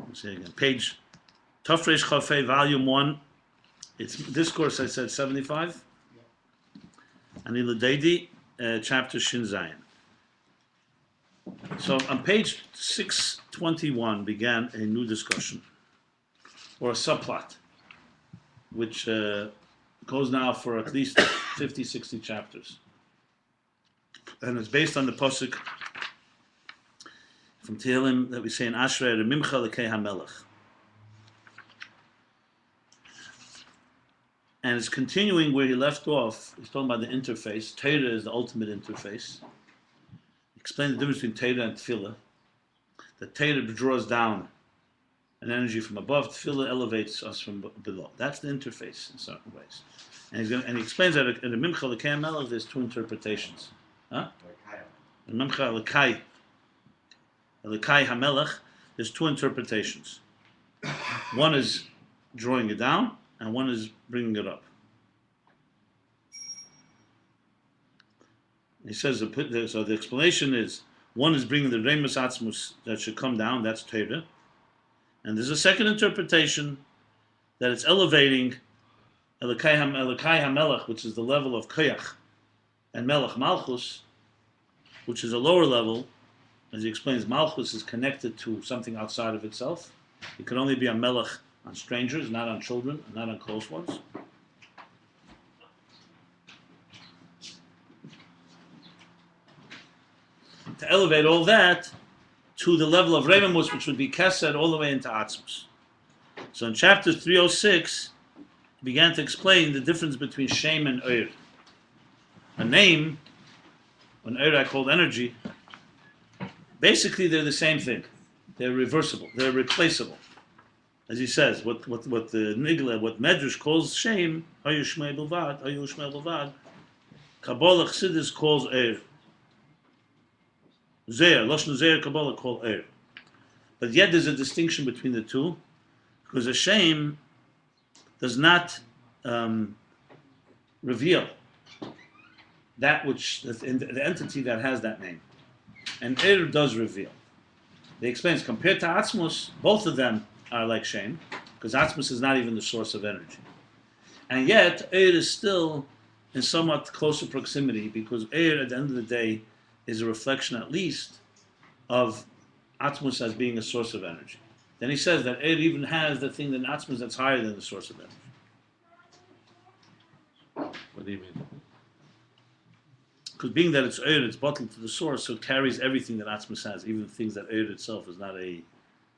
Let's see again. Page Tafresh Chafei, Volume 1. It's discourse, I said, 75. And Iladedi, chapter Shin Zayin. So on page 621 began a new discussion, or a subplot, which goes now for at least 50, 60 chapters. And it's based on the pasuk from Tehillim that we say in Ashrei Remimcha Lekei HaMelech. And it's continuing where he left off. He's talking about the interface. Torah is the ultimate interface. Explain the difference between Torah and Tefillah. That Torah draws down an energy from above. Tefillah elevates us from below. That's the interface in certain ways. And he explains that in the Mimcha Lekei HaMelech there's two interpretations. In Mimcha Lekei HaMelech there's two interpretations. One is drawing it down, and one is bringing it up. He says, so the explanation is, one is bringing the Remus Atzmus that should come down, that's Torah. And there's a second interpretation that it's elevating Elokai HaMelech, which is the level of Koyach, and Melech Malchus, which is a lower level. As he explains, Malchus is connected to something outside of itself. It can only be a Melech on strangers, not on children, not on close ones. To elevate all that to the level of Rememus, which would be Kesed, all the way into Atzmus. So in chapter 306, he began to explain the difference between Shem and Ur. A name, an Ur I called energy, basically they're the same thing. They're reversible, they're replaceable. As he says, what the Nigla, what Medrash calls Shem, Hayu Shmei Bilvad, Kabbalah Chassidus calls Ur. Zeir, Lashon Zeir, Kabbalah call Ur. But yet there's a distinction between the two, because a Shem does not reveal that which, the entity that has that name. And Ur does reveal. They explains, compared to Atzmus, both of them are like Shem, because Atzmus is not even the source of energy. And yet, Ur is still in somewhat closer proximity, because Ur, at the end of the day, is a reflection at least of Atzmus as being a source of energy. Then he says that Ur even has the thing in Atzmus that's higher than the source of energy. What do you mean? Because being that it's Ur, it's bottled to the source, so it carries everything that Atzmus has, even things that Ur itself is not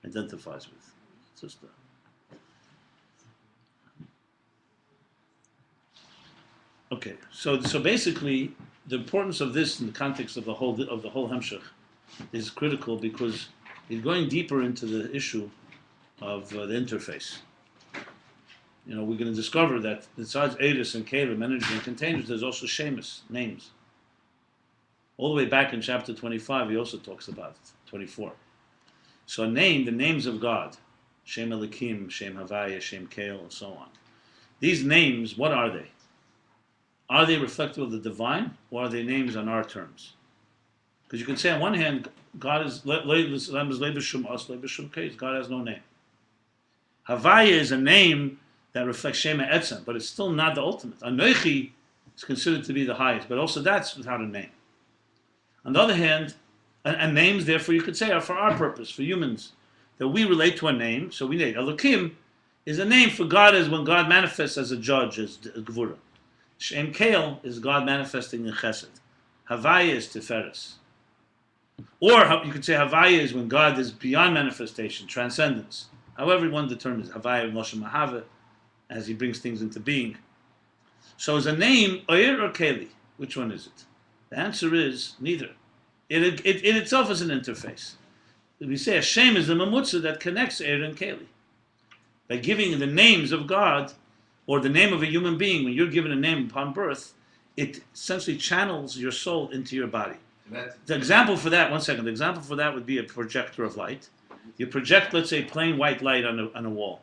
identifies with. It's just okay. So basically, the importance of this in the context of the whole Hemshech is critical, because he's going deeper into the issue of the interface. You know, we're going to discover that besides Eris and Kalim, energy and containers, there's also Shemus, names. All the way back in chapter 25, he also talks about it, 24. So the names of God, Shem Elikim, Shem Havaya, Shem Kael, and so on. These names, what are they? Are they reflective of the divine, or are they names on our terms? Because you can say on one hand, God is God has no name. Havaya is a name that reflects Shema Etzem, but it's still not the ultimate. Anochi is considered to be the highest, but also that's without a name. On the other hand, and names, therefore, you could say, are for our purpose, for humans, that we relate to a name. So we need Elokim is a name for God, as when God manifests as a judge, as Gvura. Shem Kael is God manifesting in Chesed. Havaya is Tiferes. Or you could say Havaya is when God is beyond manifestation, transcendence. However one determines Havaya and Loshem Mahava, as he brings things into being. So is a name Oyer or Keli? Which one is it? The answer is neither. It itself is an interface. We say Hashem is the mamutza that connects Oyer and Keli. By giving the names of God, or the name of a human being, when you're given a name upon birth, it essentially channels your soul into your body. The example for that, the example for that would be a projector of light. You project, let's say, plain white light on a wall.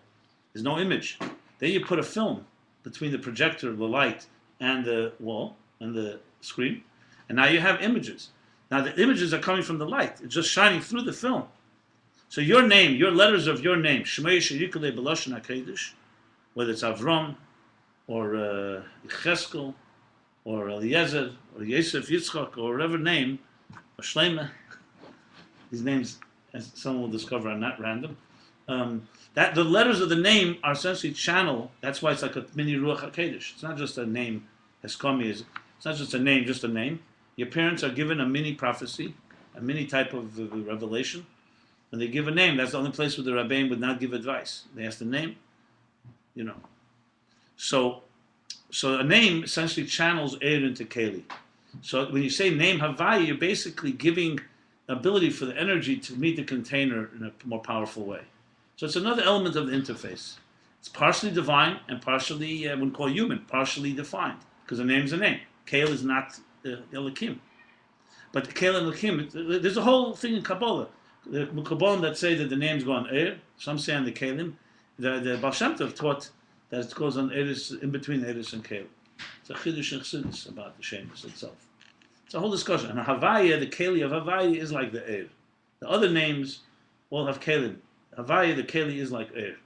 There's no image. Then you put a film between the projector, the light, and the wall, and the screen, and now you have images. Now the images are coming from the light. It's just shining through the film. So your name, your letters of your name, Shmei Sheyikale B'Lashon HaKodesh, whether it's Avram or Yecheskel or Eliezer or Yosef Yitzchak or whatever name, or Shleima, these names, as someone will discover, are not random. That the letters of the name are essentially channel. That's why it's like a mini Ruach HaKodesh. It's not just a name. Heskami is. It's not just a name, just a name. Your parents are given a mini prophecy, a mini type of revelation. When they give a name, that's the only place where the Rabbein would not give advice. They ask the name, So a name essentially channels air into Keli. So when you say name Havaya, you're basically giving ability for the energy to meet the container in a more powerful way. So it's another element of the interface. It's partially divine and partially, I wouldn't call human, partially defined, because the name's a name. Kael is not Elokim. But Kael and Elokim, there's a whole thing in Kabbalah. The Kabbalah that say that the names go on Eir, some say on the Kalim. The Baal Shem Tov taught that it goes on Eiris, in between Eiris and Kael. It's a Chiddush and Chassidus about the Shemus itself. It's a whole discussion. And Havaya, the Keli of Havaya is like the Eir. The other names all have Kalim. Havaya, the Keli, is like Eir.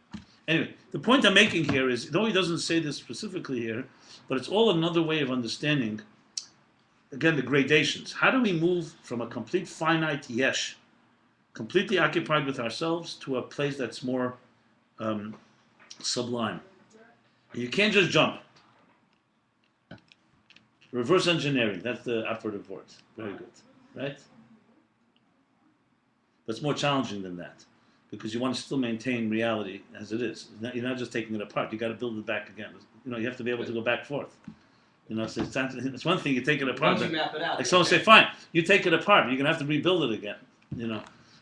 Anyway, the point I'm making here is, though he doesn't say this specifically here, but it's all another way of understanding, again, the gradations. How do we move from a complete finite yesh, completely occupied with ourselves, to a place that's more sublime? You can't just jump. Reverse engineering, that's the operative word. Very good, right? But it's more challenging than that, because you want to still maintain reality as it is. You're not just taking it apart. You got to build it back again. You have to be able to go back forth. So it's one thing you take it apart. Once you map it out. Like someone say, fine, you take it apart, but you're gonna have to rebuild it again.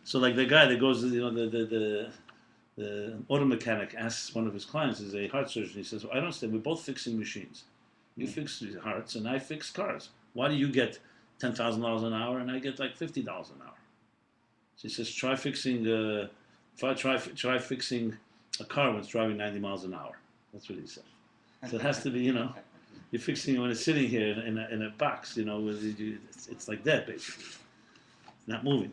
So like the guy that goes, the auto mechanic asks one of his clients, is a heart surgeon. He says, well, I don't understand. We're both fixing machines. You fix these hearts, and I fix cars. Why do you get $10,000 an hour, and I get like $50 an hour? So he says, try fixing try fixing a car when it's driving 90 miles an hour. That's what he said. So it has to be, you're fixing it when it's sitting here in a box, it's like that, basically. It's not moving.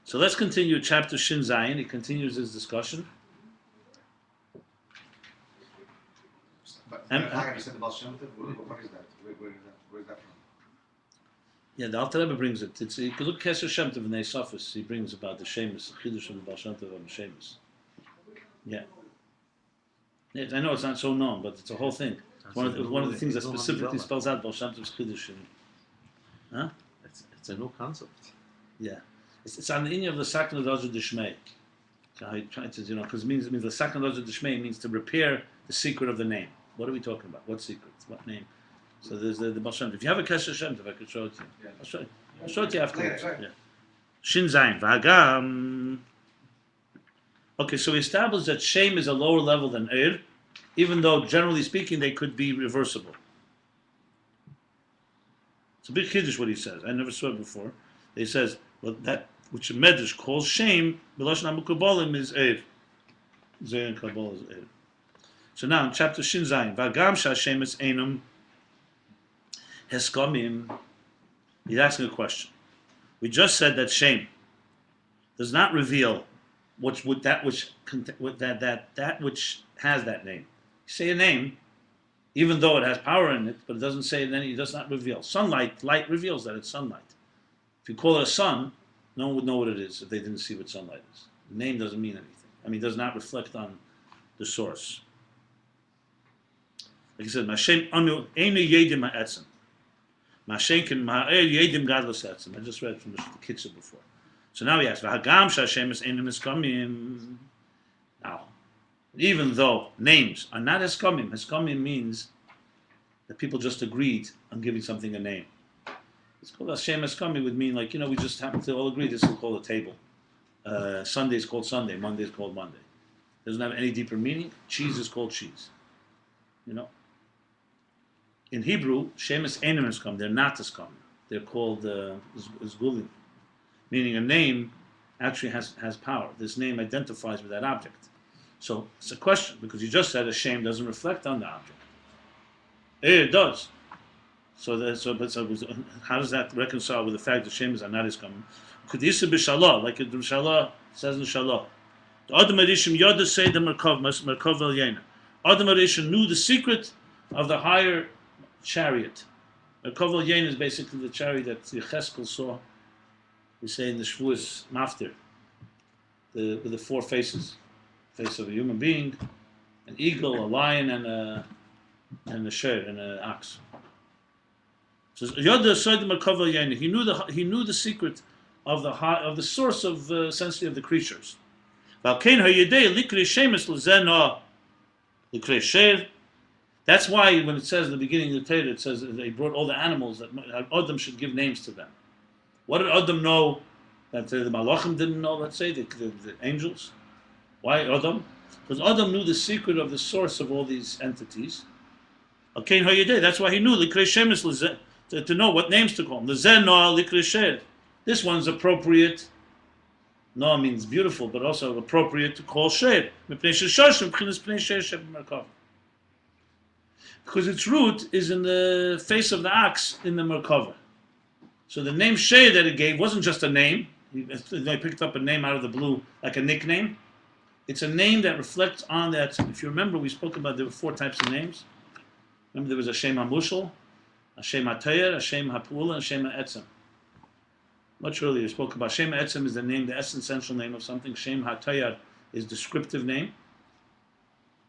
So let's continue chapter Shin Zayin. He continues his discussion. But you said about Shem Tov. What is that? Where is that from? Yeah, the Alter Rebbe brings it. You can look Kesher Shem Tov in the Esophagus. He brings about the Shemus, the Chiddush of the Baal Shem Tov on the Shemus. Yeah. I know it's not so known, but it's a whole thing. It's one of the things that specifically spells out Baal Shem Tov's Chiddush. Huh? It's a new concept. Yeah. It's on the inyan of the Sakna Dozah D'Shmei. So I try to, because it means the Sakna Dozah D'Shmei means to repair the secret of the name. What are we talking about? What secret? What name? So there's the Baal Shem Tov. If you have a Kesher Shem Tov, I could show it to you. Yeah. I'll show it to you afterwards. Yeah. Shin Zayin. V'hagam. Okay, so we established that Shem is a lower level than Ir, even though, generally speaking, they could be reversible. It's a big Kiddush what he says. I never saw it before. He says, well, that which a Medrash calls Shem, B'lashon HaMukabalim is Ir. Zayin Kabbalah is Ir. So now in chapter Shin Zayin, V'hagam sha'Shem es einam heskamim. He's asking a question. We just said that Shem does not reveal that which has that name. You say a name, even though it has power in it, but it doesn't say it. Then it does not reveal. Light reveals that it's sunlight. If you call it a sun, no one would know what it is if they didn't see what sunlight is. The name doesn't mean anything. It does not reflect on the source. Like I said, Mashem anu einu yedim ha'etzem. Mashem can ma'er yedim gadlus etzem. I just read from the Kitzur before. So now he asks, V'hagam sha'Shem es einu eskamim. Now, even though names are not eskamim, eskamim means that people just agreed on giving something a name. It's called Hashem eskamim would mean like, we just happen to all agree this is called a table. Sunday is called Sunday, Monday is called Monday. Doesn't have any deeper meaning. Cheese is called cheese. In Hebrew, Shemes Einem Eskamim, they're not Eskamim. They're called Zgulim, meaning a name actually has power. This name identifies with that object. So it's a question, because you just said a shame doesn't reflect on the object. It does. How does that reconcile with the fact that Shem is Anaris coming? Kedisa b'shalah, like the Shalah says in Shalah. The Adam Arishim Yoda say the merkavah Yena. Adam Arishim knew the secret of the higher chariot. Merkavah Yena is basically the chariot that Yecheskel saw. We say in the Shavuos Maftir, with the four faces: face of a human being, an eagle, a lion, and a shor, and an ox. So Yoda said the merkavah Yena. He knew the secret of the source of essentially of the creatures. That's why when it says in the beginning of the Torah, it says that they brought all the animals that Adam should give names to them. What did Adam know that the Malachim didn't know? Let's say the angels. Why Adam? Because Adam knew the secret of the source of all these entities. That's why he knew to know what names to call them. This one's appropriate. No means beautiful, but also appropriate to call shor. Because its root is in the face of the ox in the merkavah. So the name shor that it gave wasn't just a name. They picked up a name out of the blue, like a nickname. It's a name that reflects on that. If you remember, we spoke about there were 4 types of names. Remember, there was a Shem HaMushal, a Shem HaTayar, a Shem HaPu'ula, and a Shem HaEtzem. Much earlier, we spoke about Shem HaEtzem is the name, the essential name of something. Shem HaTayar is descriptive name.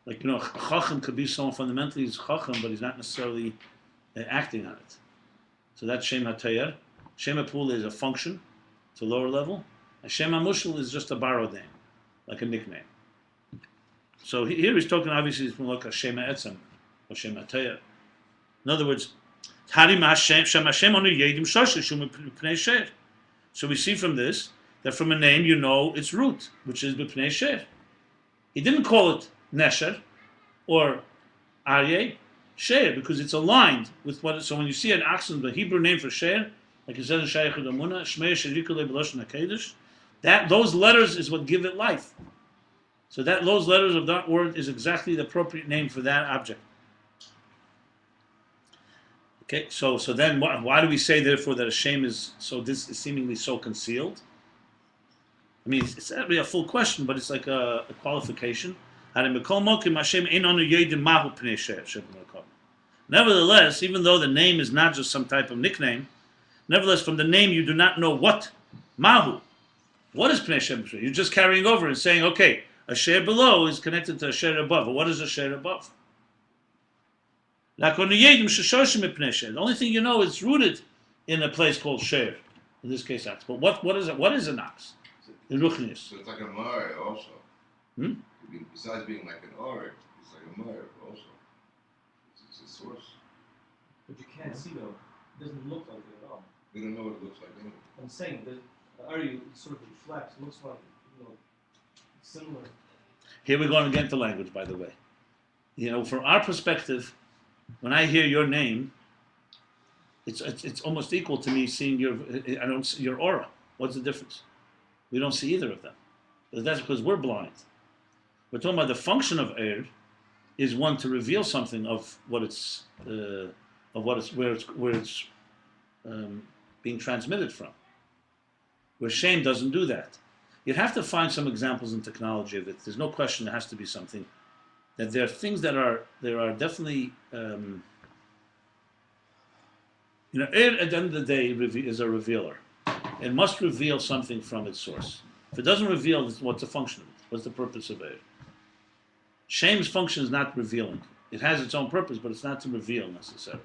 Like, Chacham could be someone fundamentally, he's Chacham, but he's not necessarily acting on it. So that's Shem HaTayar. Shem HaPu'ula is a function, it's a lower level. And Shem HaMushal is just a borrowed name, like a nickname. So here he's talking, obviously, it's more like a Shem HaEtzem, or Shem HaTayar. In other words, so we see from this that from a name you know its root, which is b'pnei shor. He didn't call it Nesher or Aryeh, shor, because it's aligned with what. So when you see an oxen, the Hebrew name for shor, like it says in Shayach Adamuna, Shmei Sherikule B'Lashon HaKedesh, that those letters is what give it life. So those letters of that word is exactly the appropriate name for that object. Okay, so then why do we say therefore that a shame is seemingly so concealed? I mean, it's not really a full question, but it's like a qualification. Nevertheless, even though the name is not just some type of nickname, nevertheless from the name you do not know what mahu. What is pnei shem? You're just carrying over and saying, okay, a share below is connected to a share above. But what is a share above? The only thing you know is rooted in a place called shor. In this case, ox. But what is it? What is an ox? In Ruchnius. So it's like a Mare also. Besides being like an Orig, it's like a Mare also. It's a source. But you can't see though. It doesn't look like it at all. We don't know what it looks like anyway. I'm saying that the area sort of reflects, looks like, similar. Here we're going again to language, by the way. From our perspective, when I hear your name, it's almost equal to me seeing your aura. What's the difference? We don't see either of them. But that's because we're blind. We're talking about the function of Eir is one to reveal something of where it's being transmitted from. Where shame doesn't do that. You'd have to find some examples in technology of it. There's no question there has to be something. That there are things that are definitely, Eir at the end of the day is a revealer. It must reveal something from its source. If it doesn't reveal, what's the function of it? What's the purpose of Eir? Shame's function is not revealing. It has its own purpose, but it's not to reveal necessarily.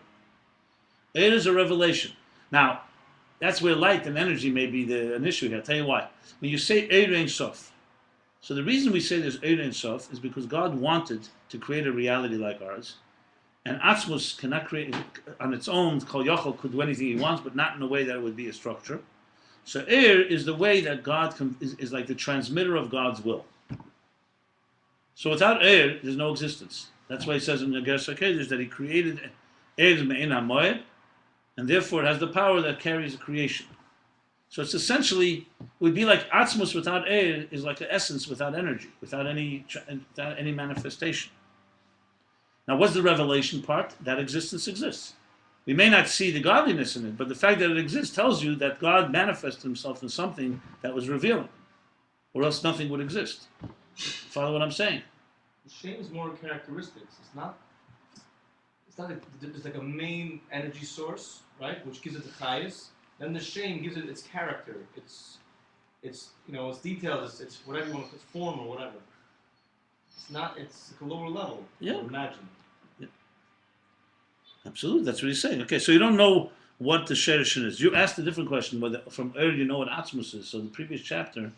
Eir is a revelation. Now, that's where light and energy may be an issue here. I'll tell you why. When you say Eir Ein Sof, so the reason we say there's Eir Ein Sof is because God wanted to create a reality like ours, and Atzmus cannot create on its own. Kol Yochel could do anything he wants, but not in a way that it would be a structure. So Eir is the way that God is like the transmitter of God's will. So without Eir, there's no existence. That's why he says in the Gersh HaKedesh that he created Eir Me'in HaMoed, and therefore it has the power that carries creation. So it's essentially, it would be like Atzmus without Eir is like an essence without energy, without any manifestation. Now what's the revelation part? That existence exists. We may not see the godliness in it, but the fact that it exists tells you that God manifested himself in something that was revealing, or else nothing would exist. Follow what I'm saying? The shame is more characteristics. It's not. It's not like there's like a main energy source, right, which gives it the chayas. Then the shame gives it its character. It's its details. It's whatever you want to, its form or whatever. It's not. It's like a lower level. Yeah. Imagine. Yeah. Absolutely, that's what he's saying. Okay, so you don't know what the sherishin is. You asked a different question, whether from earlier you know what atzmus is. So the previous chapter,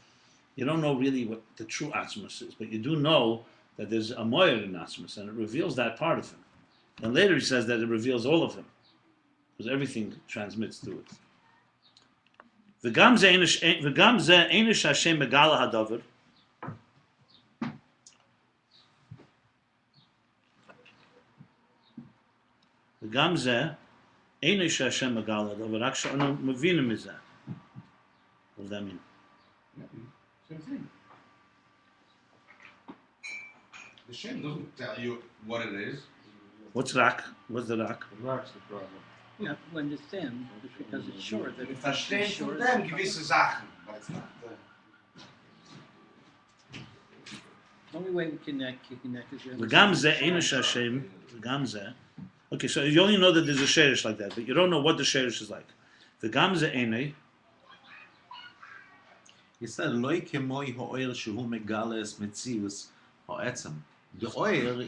you don't know really what the true atzmus is, but you do know that there's a moyer in atzmus, and it reveals that part of him. And later he says that it reveals all of him, because everything transmits through it. V'gam ze einish Hashem megala hadavar. V'gam ze einish Hashem megala hadavar. Rak she'anu mevinim mizeh. What does that mean? Same thing. The shame doesn't tell you what it is. What's rak? What's the rak? That's the problem. Yeah, to understand, because it's shor. That It verstehen it's shor von is dem merkavah. gewisse Sachen, but it's not. The only way we connect is you V'gam ze einish Hashem. V'gam ze. Okay, so you only know that there's a sherish like that, but you don't know what the sherish is like. V'gam ze einei. He said, "Loi kemoi ha'oyer shehu megala es metzius ha'etzem." The oil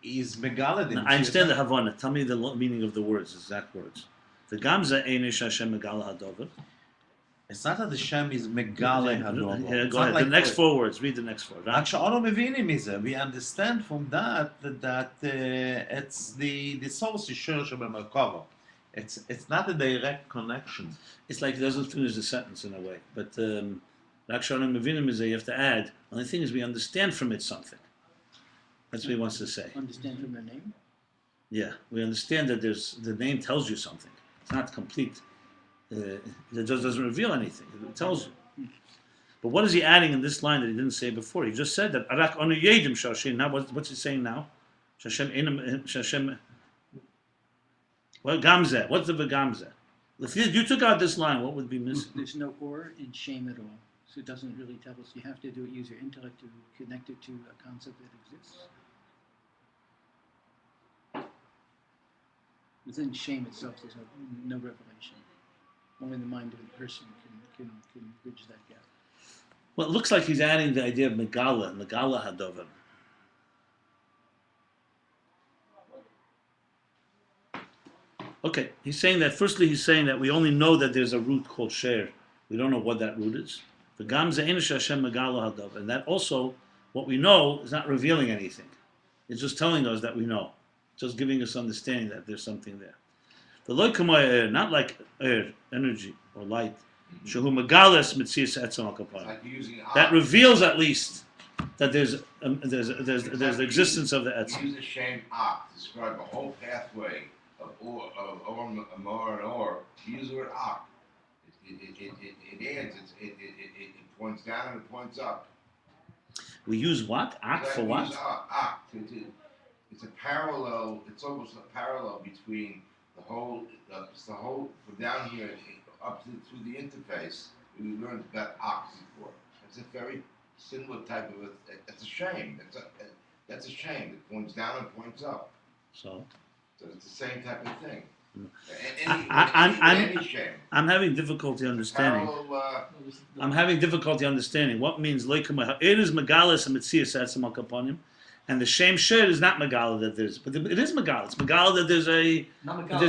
is megala. I understand the Havana. Tell me the meaning of the words, exact words. The Gamza Einish Hashem Megala Hadover. It's not that the Shem is megala hadover. Yeah, It's go not ahead. like The next oil. 4 words. Read the next 4. We understand from that it's the source is shor merkavah. It's not a direct connection. It's like it doesn't finish the sentence in a way. But Rakshanim Mevinim is you have to add. The only thing is we understand from it something. That's what he wants to say. understand from the name. Yeah, we understand that the name tells you something. It's not complete. It just doesn't reveal anything. It tells you. But what is he adding in this line that he didn't say before? He just said that Arak onu yedim shashin. Now what's he saying now? Shashem. Well, gamzeh. What's the v'gamzeh? If you took out this line, what would be missing? There's no or in shame at all, so it doesn't really tell us. You have to use your intellect to connect it to a concept that exists. Within shame itself, there's no revelation. Only the mind of the person can bridge that gap. Well, it looks like he's adding the idea of megala hadover. Okay, he's saying that, firstly he's saying that we only know that there's a root called shor. We don't know what that root is. The gamze einish Hashem megala hadover. And that also, what we know is not revealing anything. It's just telling us that we know. Just giving us understanding that there's something there. The loy kamaya air, not like air, energy or light. Shehu megales mitzias etzem al kapara. Like using That reveals at least that there's the existence of the etzem. Use the shame to describe the whole pathway of Amor and Or. Use the word ak. It adds. It points down and it points up. We use what? Ak for what? It's a parallel. It's almost a parallel between the whole from down here up to the interface. We learned about ox before. It's a very similar type of it's a shame. That's a shame. It points down and points up. So it's the same type of thing. I'm Any shame. I'm having difficulty understanding. I'm having difficulty understanding what means leikama. It is megalis and mitzias etzem al kaponim, and the shame shor is not megala that there's, but it is megala. It's megala that there's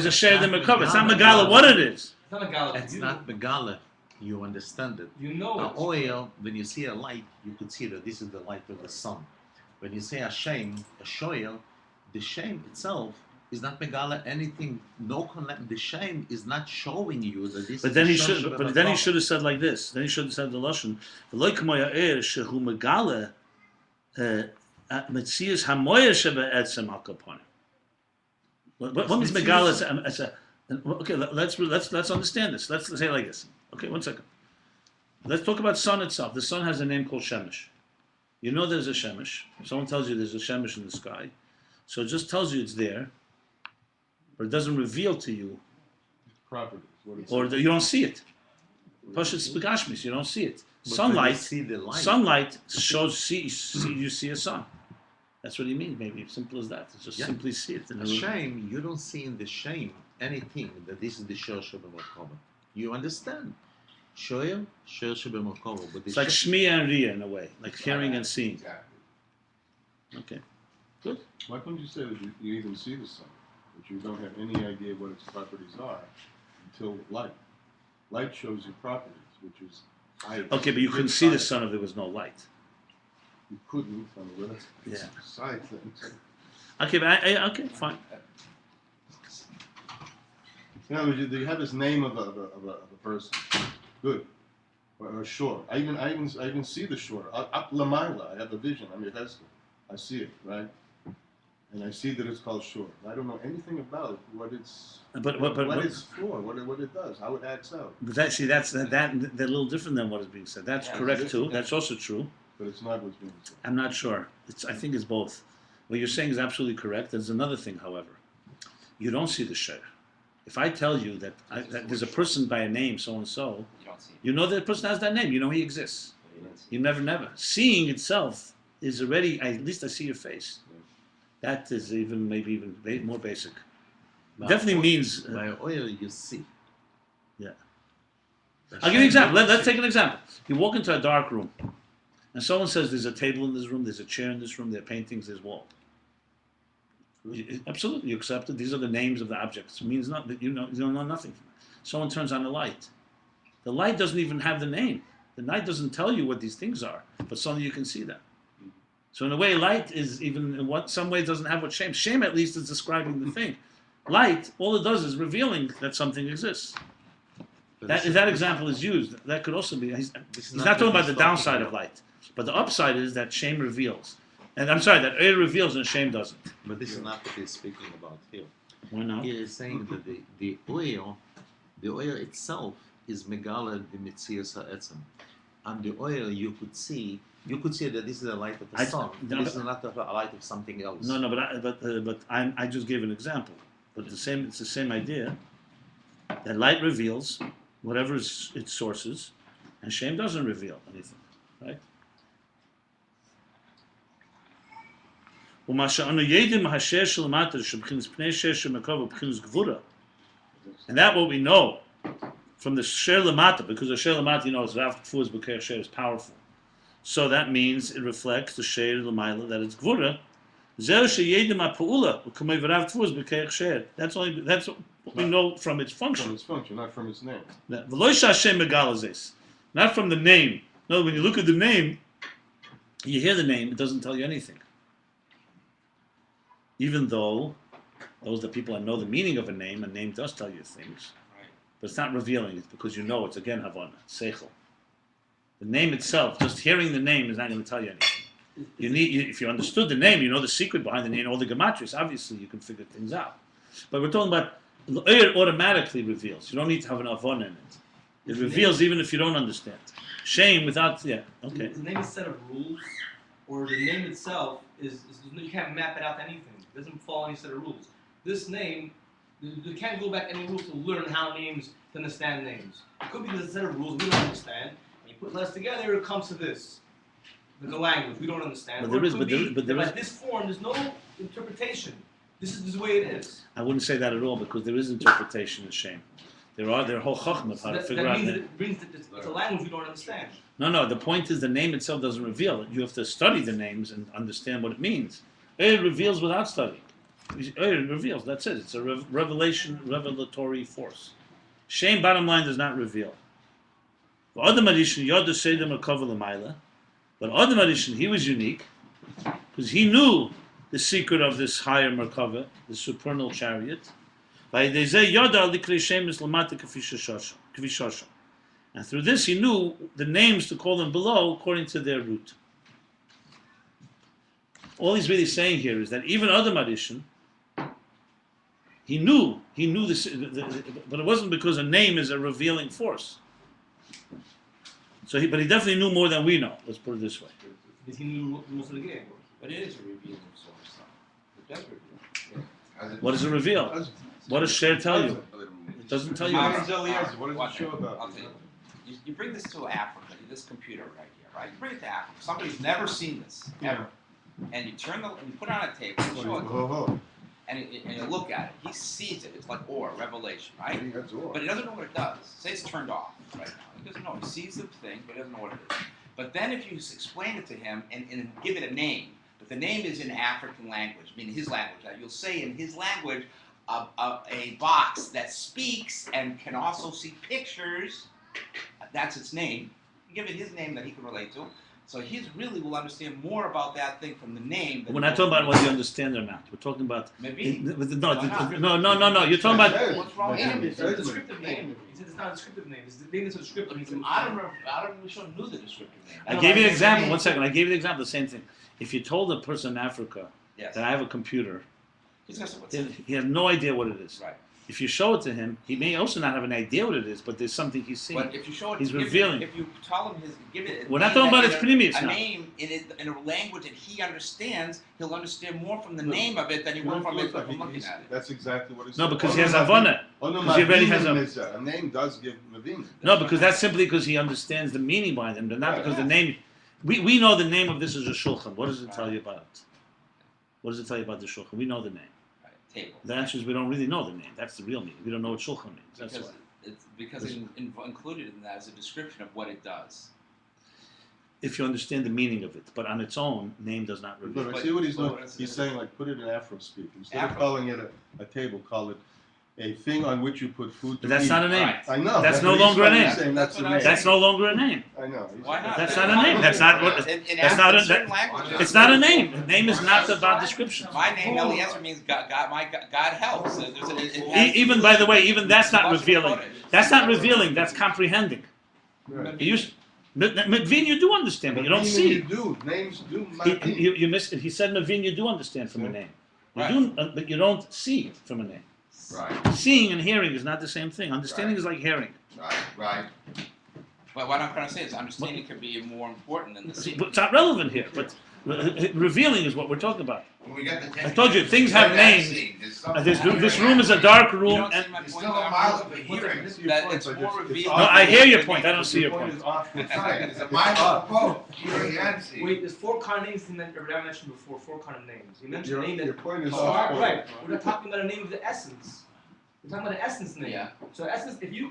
a shor in the merkavah. It's not megala what it is. It's not a gala. It's not megala. You understand it. You know Now, it. oil, when you see a light, you could see that this is the light of the sun. When you say a shame, a shoyel, the shame itself is not megala anything. No connect. The shame is not showing you that this. But is then the he shor should. shel But then he merkavah. should have said like this. Then he should have said the lashon. V'loikama ya'er shehu megala mitzias hamoyer sheba etzem al kaponim. What means megala? Okay, let's understand this. Let's say it like this. Okay, 1 second. Let's talk about sun itself. The sun has a name called shemesh. You know there's a shemesh. If someone tells you there's a shemesh in the sky, so it just tells you it's there. but it doesn't reveal to you, Properties. What it's or you don't see it. Pashut Begashmis, you don't see it. But when you Sunlight, see the light. sunlight shows you see a sun. That's what he means. Maybe simple as that. It's just Yeah. simply see it. A shame, you don't see in the shame anything that this is the shor merkavah. You understand? Shor merkavah, but the It's like shor- Shmiya and Riya in a way, like hearing and seeing. Exactly. Okay. Why couldn't you say that you even see the sun, but you don't have any idea what its properties are until light? Light shows you properties, which is ice. Okay, but you couldn't see the sun if there was no light. You couldn't. I mean, that's Yeah. side things. Okay, but okay, fine. In other words, you have this name of a person. Good. Or shor. I even see the shor. Up Lamaila, I have a vision. I mean, I see it, right? And I see that it's called shor. I don't know anything about what it's But what it's for, what it does, how it acts out. But that, see, they're a little different than what is being said. That's Yeah, correct it too. is. That's also true. But it's not what's being said. I'm not sure. I think it's both. What you're saying is absolutely correct. There's another thing, however. You don't see the shor. If I tell you that there's a person by a name so and so, You don't see it. you know that person has that name. You know he exists. You don't see You never. Seeing itself is already. At least I see your face. That is maybe even more basic. By Definitely oil- means. by oil you see. Yeah. The I'll give you an shame example. you don't Let's see. take an example. You walk into a dark room, and someone says, "There's a table in this room. There's a chair in this room. There are paintings. There's wall." Absolutely, you accept it. These are the names of the objects. It means not that you don't know nothing. Someone turns on the light. The light doesn't even have the name. The light doesn't tell you what these things are, but suddenly you can see them. So in a way, light is even in some way doesn't have what shame. Shame at least is describing the thing. Light, all it does is revealing that something exists. But If this that is- example is used, that could also be. He's this is not what talking about he's the downside of about. light, but the upside is that shame reveals. And I'm sorry, that oil reveals and shame doesn't. But this is not what he's speaking about here. Why not? He is saying that the oil itself is megala the mitzias ha'etzem. And the oil you could see that this is the light of the sun. This is not the light of something else. No, but I just gave an example. But it's the same idea. That light reveals whatever is its sources, and shame doesn't reveal anything, right? And that what we know from the shor lamata, because the shor lamata, is Rav Kfuz B'Ker Sher is powerful. So that means it reflects the shor lamaila that it's gvura. That's what we know from its From function. its function, not from its name. Not from the name. No, when you look at the name, you hear the name, it doesn't tell you anything. Even though those that people that know the meaning of a name does tell you things. Right. But it's not revealing it because you know it's again Havana, Seichel. The name itself, just hearing the name is not going to tell you anything. If you understood the name, you know the secret behind the name, all the gematrias, obviously you can figure things out. But we're talking about, it automatically reveals. You don't need to have an Havana in it. It reveals even if you don't understand. Shame without, okay. Is the name a set of rules, or the name itself is you can't map it out to anything. It doesn't follow any set of rules. This name, you can't go back any rules to learn how names, to understand names. It could be there's a set of rules we don't understand, and you put letters together, it comes to this. The language we don't understand. But Or there it is- could but there- be but there that is- by this form, there's no interpretation. This is the way it is. I wouldn't say that at all because there is interpretation in shame. There are whole chachma of So how to that figure out means that. that it brings that it's a language we don't understand. No, the point is the name itself doesn't reveal it. You have to study the names and understand what it means. It reveals without studying. It reveals, that's it. It's a revelatory force. Shame, bottom line, does not reveal. But Adam Arishan, he was unique because he knew the secret of this higher merkavah, the supernal chariot. And through this he knew the names to call them below according to their root. All he's really saying here is that even Adam Arishan, he knew this, but it wasn't because a name is a revealing force. But he definitely knew more than we know. Let's put it this way. Because he knew the rules of the game. But it is a revealing source. It does reveal. What does it reveal? What does share tell you? It doesn't tell you. What does it show about? I'll tell you. You bring this to Africa, this computer right here, right? You bring it to Africa. Somebody's never seen this ever, and you put it on a table, you show it to him, and you look at it. He sees it. It's like revelation, right? But he doesn't know what it does. Say it's turned off right now. He doesn't know. He sees the thing, but he doesn't know what it is. But then if you explain it to him and give it a name, but the name is in African language, meaning his language. You'll say in his language a box that speaks and can also see pictures. That's its name. Give it his name that he can relate to. So he really will understand more about that thing from the name. We're not talking about whether you understand it or not. We're talking about Maybe. No. You're talking about. What's wrong with him? It's a descriptive name. He said it's not a descriptive name. It's the name is a descriptive name. I don't even sure knew the descriptive name. I gave you an example. 1 second. I gave you the example. The same thing. If you told a person in Africa Yes. that I have a computer, He's gonna say what's it? he has no idea what it is. Right. If you show it to him, he may also not have an idea what it is, but there's something he's seeing. But if you show it, He's revealing. If you tell him give it. We're not talking about its premise a now. name in a language that he understands, he'll understand more from the name of it than he will from looking at it. That's exactly what it's. No, because he has Havana. Because he already has a name does give Mavina. No, because that's simply because he understands the meaning behind them, but not because the name. We know the name of this is a shulchan. What does it tell you about it? What does it tell you about the shulchan? We know the name. Table. The answer is we don't really know the name. That's the real meaning. We don't know what shulchan means. That's why. Because included in that is a description of what it does. If you understand the meaning of it, but on its own, name does not reveal. But see what he's doing? He's saying like put it in Afro speak. Instead of calling it a table, call it a thing on which you put food. But that's not a name. Right. I know. That's no longer a name. Saying that's a name. That's no longer a name. I know. Why not? That's not a name. That's not what. That's not a. It's not a name. A name is not about description. My name Eliezer means God helps. Even by the way, even that's not revealing. That's not revealing. That's comprehending. Right. Mavin, you do understand, but you don't see. You do. Names do. You missed it. He said Mavin, you do understand from a name. You do, but you don't see from a name. Right, Seeing and hearing is not the same thing. Understanding is like hearing. right. But what I'm trying to say is understanding can be more important than the seeing. But it's not relevant here. But revealing is what we're talking about. When we get the I told you, things have names. This room is a dark room. And, There's still a mile of a hearing. That it's more revealing. no, I hear your point. I don't see your Your point. is off the side. There's a mile of both, hearing and seeing. Wait, there's 4 kind of names that Rabbi mentioned before. 4 kind of names. He mentioned a name Your that. point is Oh, off. right. We're not talking about a name of the essence. We're talking about an essence name. Yeah. So essence, if you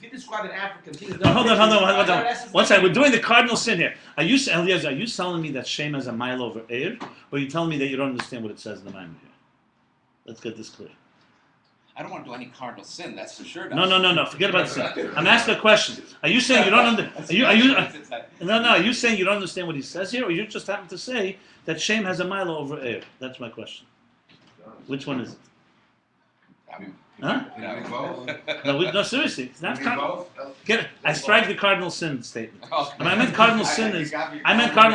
describe an African, Hold on. One second. We're doing the cardinal sin here. Are you telling me that Shem has a mile over Eir, or are you telling me that you don't understand what it says in the Maimon here? Let's get this clear. I don't want to do any cardinal sin, that's for sure. No. Forget about sin. I'm asking a question. Are you saying you don't understand? Are you saying you don't understand what he says here, or you just happen to say that Shem has a mile over Eir? That's my question. Which one is it? Huh? No, seriously, it's not. I strike the cardinal sin statement. When I meant cardinal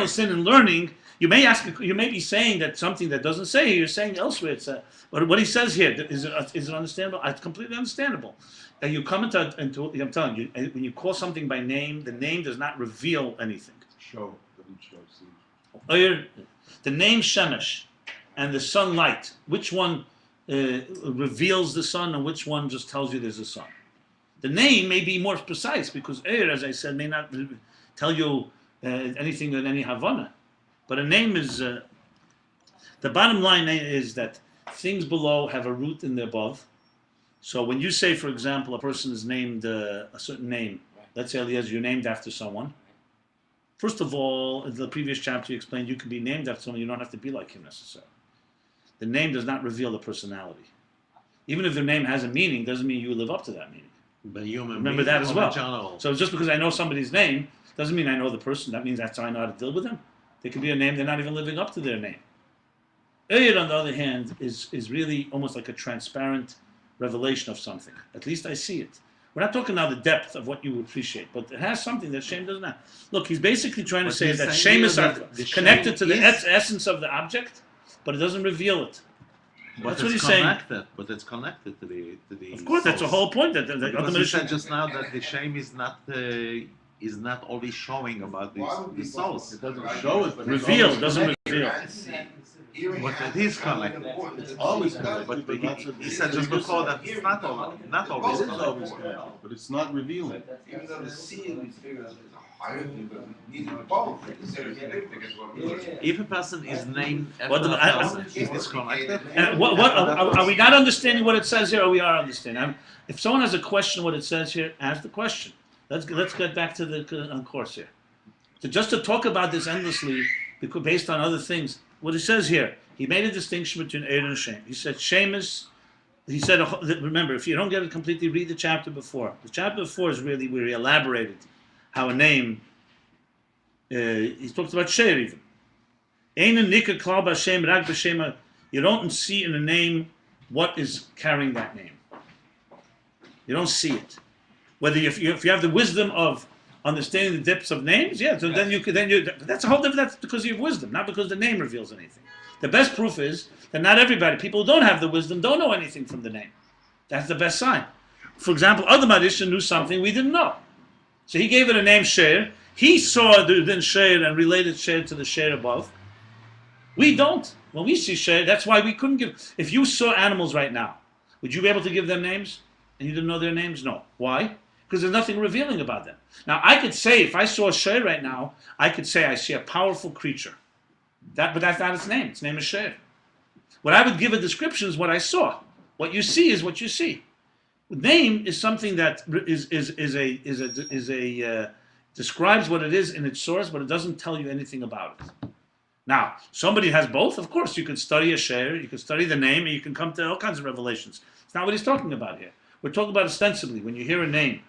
sin in learning. You may be saying that something that doesn't say. You're saying elsewhere. But what he says here is it understandable? It's completely understandable. That you come into. I'm telling you, when you call something by name, the name does not reveal anything. Show. See. The name Shemesh and the sunlight. Which one? Reveals the sun, and which one just tells you there's a sun. The name may be more precise because Eir, as I said, may not tell you anything in any Havana. But a name is, the bottom line is that things below have a root in the above. So when you say, for example, a person is named a certain name, let's say Eliezer, you're named after someone. First of all, in the previous chapter you explained you can be named after someone, you don't have to be like him necessarily. The name does not reveal the personality. Even if the name has a meaning, doesn't mean you live up to that meaning. Remember that as well. So just because I know somebody's name doesn't mean I know the person. That means that's how I know how to deal with them. There could be a name they're not even living up to their name. Eir, on the other hand, is really almost like a transparent revelation of something. At least I see it. We're not talking now the depth of what you appreciate, but it has something that Shem doesn't have. Look, he's basically trying to say that Shem is connected to the essence of the object, but it doesn't reveal it. That's what he's saying. But it's connected to the. Of course, that's the whole point. Because you said just now that the shame is not always showing about the source. It doesn't show it, but reveal doesn't reveal. Hearing But has it is to come like connected. important. It's always It connected. does. But he said just before that it's not always It's It is both. always connected, but it's not revealing. Even though the seeing we figure out is a higher thing, but we need both. Instead of connecting is what we're looking at. if a person is named after What a the- person, is disconnected. And what are we not understanding what it says here, or we are understanding? If someone has a question, what it says here, ask the question. Let's get back to the course here. So just to talk about this endlessly, because based on other things, what it says here, he made a distinction between Eir and Shem. He said Shem is. He said, remember, if you don't get it completely, read the chapter before. The chapter before is really where he elaborated how a name. He talks about shor even. You don't see in a name what is carrying that name. You don't see it. Whether if you have the wisdom of understanding the depths of names, yeah. So then that's a whole different. That's because you have wisdom, not because the name reveals anything. The best proof is that not everybody, people who don't have the wisdom, don't know anything from the name. That's the best sign. For example, Adam Adisha knew something we didn't know, so he gave it a name shor. He saw the shor and related shor to the shor above. We don't. When we see shor, that's why we couldn't give. If you saw animals right now, would you be able to give them names? And you didn't know their names? No. Why? Because there's nothing revealing about them. Now, I could say, if I saw a shor right now, I could say I see a powerful creature. But that's not its name. Its name is shor. What I would give a description is what I saw. What you see is what you see. Name is something that describes what it is in its source, but it doesn't tell you anything about it. Now, somebody has both. Of course, you could study a shor, you could study the name, and you can come to all kinds of revelations. It's not what he's talking about here. We're talking about ostensibly when you hear a name,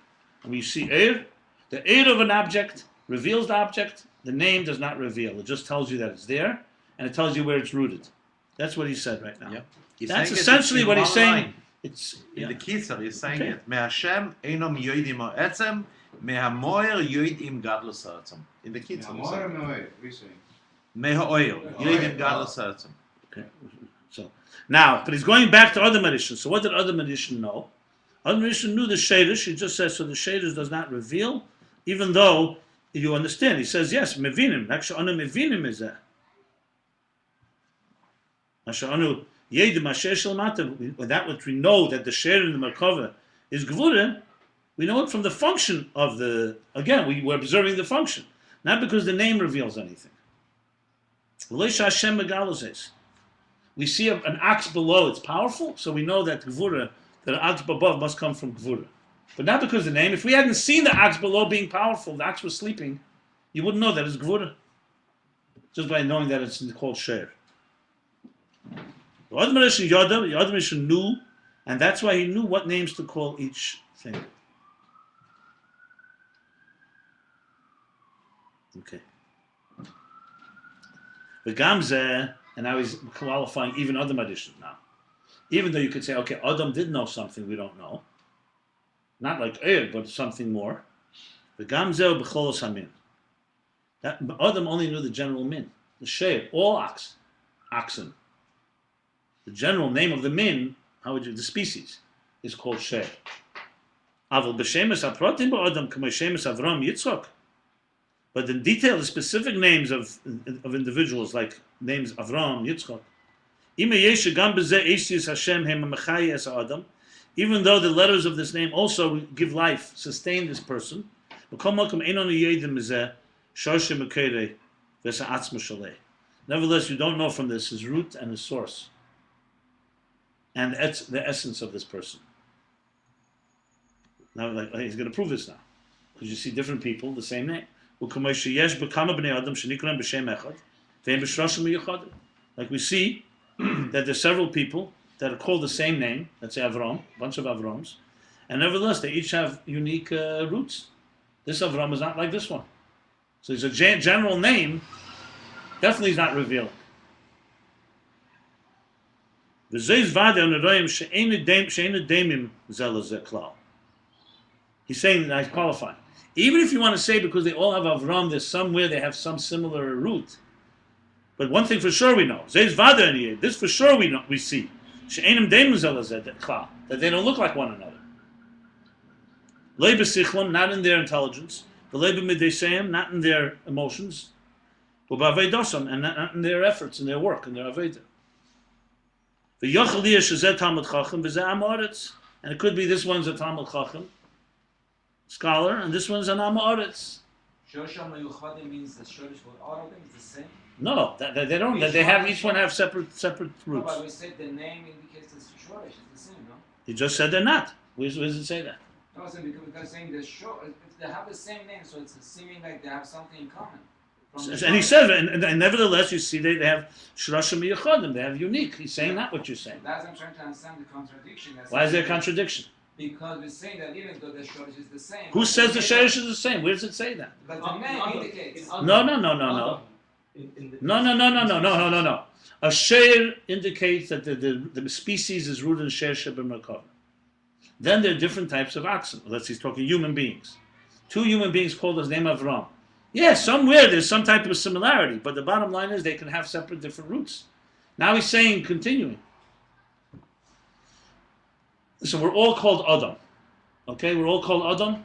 and when you see Eir, the Eir of an object reveals the object. The name does not reveal. It just tells you that it's there, and it tells you where it's rooted. That's what he said right now. Yep. He's That's saying it essentially in what he's one saying. line. It's In yeah. the Kitzur, he's saying Okay. it. Me'Hashem enom yoidim ha'etzem, me'hamoyer yoidim gadlus ha'etzem. In the Kitzur, he's More saying and more, we say. me'ha'oyer yoidim gadlus ha'etzem. Okay. So now, but he's going back to other Medishim. So what did other Medishim know? Other Medishim knew the Shadish. He just says so. The Shadish does not reveal, even though you understand. He says yes, mevinim. Actually, anu mevinim is that. Anu yedim asher shalmata. That which we know that the shor in the merkavah is gvura. We know it from the function of the. Again, we're observing the function, not because the name reveals anything. We see an ox below, it's powerful, so we know that gvura, that an ox above must come from gvura. But not because of the name. If we hadn't seen the ox below being powerful, the ox was sleeping, you wouldn't know that it's gvura. Just by knowing that it's called shor. The Admonition knew, and that's why he knew what names to call each thing. Okay. The Gamzeh, and now he's qualifying even other additions now. Even though you could say, okay, Adam did know something we don't know. Not like Eir, but something more. The Gamzeh b'cholos hamin. That Adam only knew the general min, the shor, all oxen. The general name of the min, the species, is called shor. Aval b'shemes haprotim ba'adam k'may shemes Avram Yitzchok. But in detail, the specific names of individuals, like names Avram, Yitzchak, even though the letters of this name also give life, sustain this person, nevertheless, you don't know from this his root and his source, and the essence of this person. Now, he's going to prove this now, because you see different people, the same name. Like we see that there's several people that are called the same name, let's say Avram, a bunch of Avrams, and nevertheless they each have unique roots. This Avram is not like this one. So it's a general name, definitely is not revealing. He's saying that I qualify. Even if you want to say because they all have Avram, there's somewhere they have some similar root. But one thing for sure we know, this for sure we see, that they don't look like one another. Not in their intelligence, not in their emotions, U'ba'aveidosam, and their efforts and their work and their aveda. V'yochel liyah shezeh Talmud Chacham v'zeh Am Haaretz. And it could be this one's a Talmud Chacham, scholar, and this one's an Am Haaretz. Shosham Meyuchadim means the shorish for all of them is the same. No, they don't. They have each one have separate No, roots. but we said the name indicates the shorish is the same, no? He just said they're not. Where does it say that? No, it's because saying the shor, if they have the same name, so it's seeming like they have something in common. From the And he shorish. says, and nevertheless, you see they have shirashim miyachodim. They have unique. He's saying not what you're saying. That's I'm trying to understand the contradiction. Why is there a contradiction? Because we're saying that even though the shorish is the same. Who says the shirish is the same? Where does it say that? But the name indicates. No. No. A share indicates that the species is rooted in share sheba merkavah. Then there are different types of oxen. Let's say he's talking human beings. Two human beings called his name Avram. Yes, somewhere there's some type of similarity, but the bottom line is they can have separate different roots. Now he's saying, continuing. So we're all called Adam. Okay, we're all called Adam,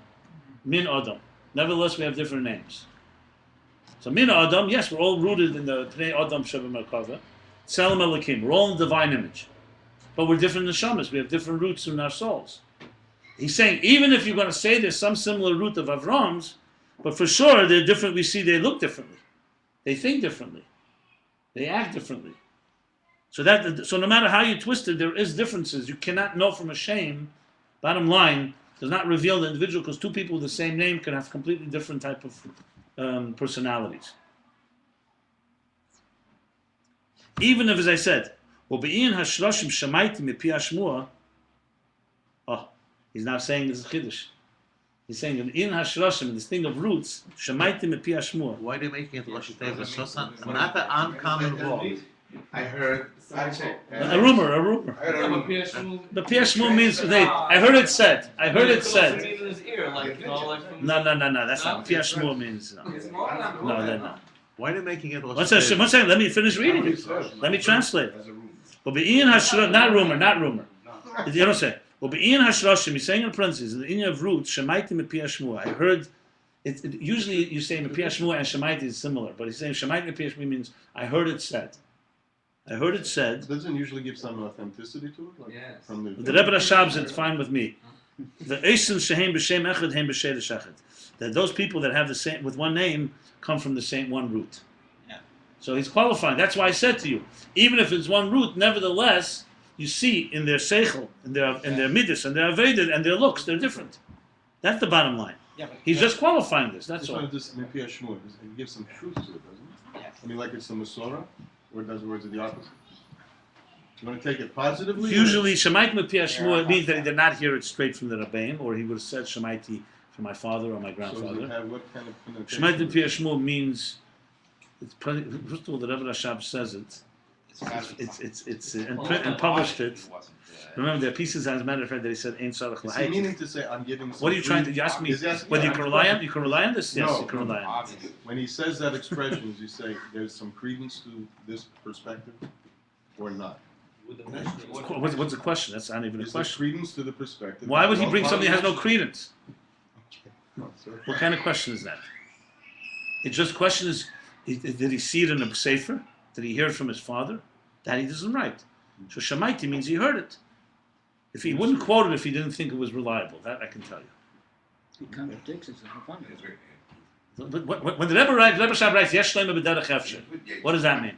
Min Adam. Nevertheless, we have different names. So Min Adam, yes, we're all rooted in the Pnei Adam Sheba Merkavah. Tselem Elokim, we're all in the divine image. But we're different neshamas, we have different roots in our souls. He's saying, even if you're going to say there's some similar root of Avram's, but for sure they're different, we see they look differently. They think differently. They act differently. So no matter how you twist it, there is differences. You cannot know from a shame. Bottom line, does not reveal the individual, because two people with the same name can have completely different type of personalities. Even if, as I said, he's now saying this is Chiddush. He's saying in Hashloshim, this thing of roots, Shemaitim epi Hashmua. Why are they making it Rosh Hashanah? Not an uncommon word. I heard. A rumor. I heard a rumor. The Pi Hashmua means I heard it said. No. That's not. Pi Hashmua means no. No, they're not. Why are they making it Rosh One second. Let me finish reading it. Let me translate. Well, not rumor. You don't say. Well, Ayin Hashloshim, he's saying in parentheses, in the Inyan of roots, Shemaitim Epi Hashmua. I heard, usually you say Epi Hashmua and Shemaiti is similar, but he's saying Shemaitim Epi Hashmua means I heard it said. It doesn't usually give some authenticity to it? Like Yes. From The Rebbe Rashab said, it's fine with me. The Eisen Shehem B'Shem Echad Hem B'Shem Shachet. That those people that have the same, with one name, come from the same one root. Yeah. So he's qualifying. That's why I said to you, even if it's one root, nevertheless, you see in their seichel, in their midas, and their aveda, and their looks, they're different. That's the bottom line. Yeah, but He's just qualifying this. That's This all. one is just Pi Hashmua. It gives some truth to it, doesn't it? Yes. I mean, like it's the Masorah, or is it the opposite? You want to take it positively? Usually, Shemaiti Pi Hashmua means that he did not hear it straight from the Rabbeim, or he would have said Shemaiti from my father or my So does it grandfather. have what kind of connotation? Shemaiti Pi Hashmua means, first of all, the Rebbe Rashab says it. And published it. Remember, there are pieces, as a matter of fact, that he said, "Ain't sarach Is he l'hayit." meaning to say, I'm giving some What are you trying to? free- You ask me Is he asking- whether you yeah, can I'm- rely on. You can rely on this. Yes, No, you can rely on. obviously. When he says that expression, you say there's some credence to this perspective, or not? What's the question? That's not even a Is there question. credence to the perspective? Why would he Well, bring something that has no probably- credence? No, sorry. What kind of question is that? It just question is, did he see it in a sefer? Did he hear it from his father? That he doesn't write. So Shemaiti means he heard it. If he wouldn't quote it if he didn't think it was reliable, that I can tell you. He contradicts it, so fun. But when the Rebbe Shab writes Yesh Shleima B'derech Efsher, what does that mean?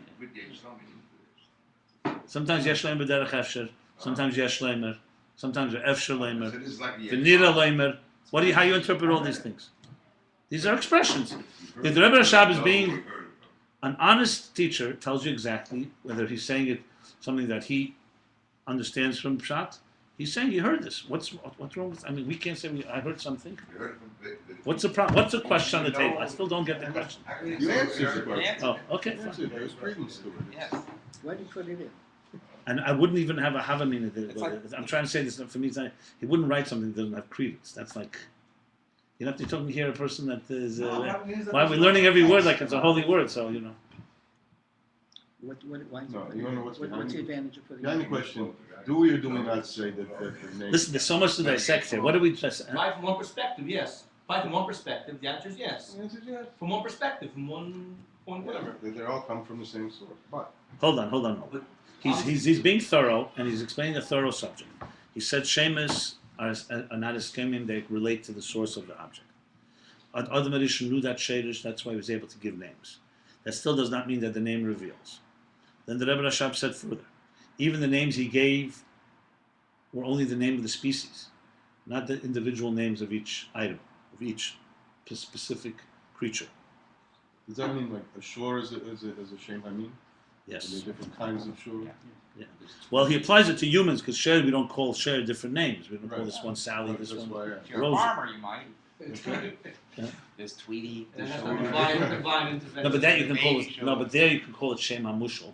Sometimes Yesh Shleima B'derech Efsher, sometimes Yesh Shleimer, sometimes Efsher Leimer, V'nira Leimer. How you interpret all these things? These are expressions. If the Rebbe Rashab is being an honest teacher, tells you exactly whether he's saying it something that he understands from Pshat. He's saying he heard this. What's wrong with? I mean, we can't say I heard something. What's the problem? What's the question on the table? I still don't get the question. You answered the question. Oh, okay. You answered. There's credence to it. Yes. Why did you put it in? And I wouldn't even have a havamina. I'm trying to say this for me. It's not, he wouldn't write something that doesn't have credence. That's like, you're talking here a person that is. Why are we learning every word like it's a holy word? So you know. Why is No, it you don't know what's behind what's the it. advantage of putting Behind it the in? question, do we or do we not say that the name? Listen, there's so much to dissect here. What do we just? Right from one perspective, yes. Right from one perspective, the answer is yes. The answer is yes. From one perspective, from one point, whatever. They all come from the same source. But Hold on. But He's being thorough, and he's explaining a thorough subject. He said shemes are not ischemim, they relate to the source of the object. Adam Rishon knew that shadish, that's why he was able to give names. That still does not mean that the name reveals. Then the Rebbe Rashab said further, even the names he gave were only the name of the species, not the individual names of each item, of each specific creature. does that mean like a shor is a shem hamim? Yes. Are there different kinds of shor? Yeah. Well, he applies it to humans because share, we don't call share different names. We don't call Right. this one Sally, this That's one. why If you're a Rosie. farmer, you might. Yeah. There's Tweety, And it there's has Shor. divine intervention. No, but that you can call Baby it. No, shore. but there you can call it Shem HaMushal.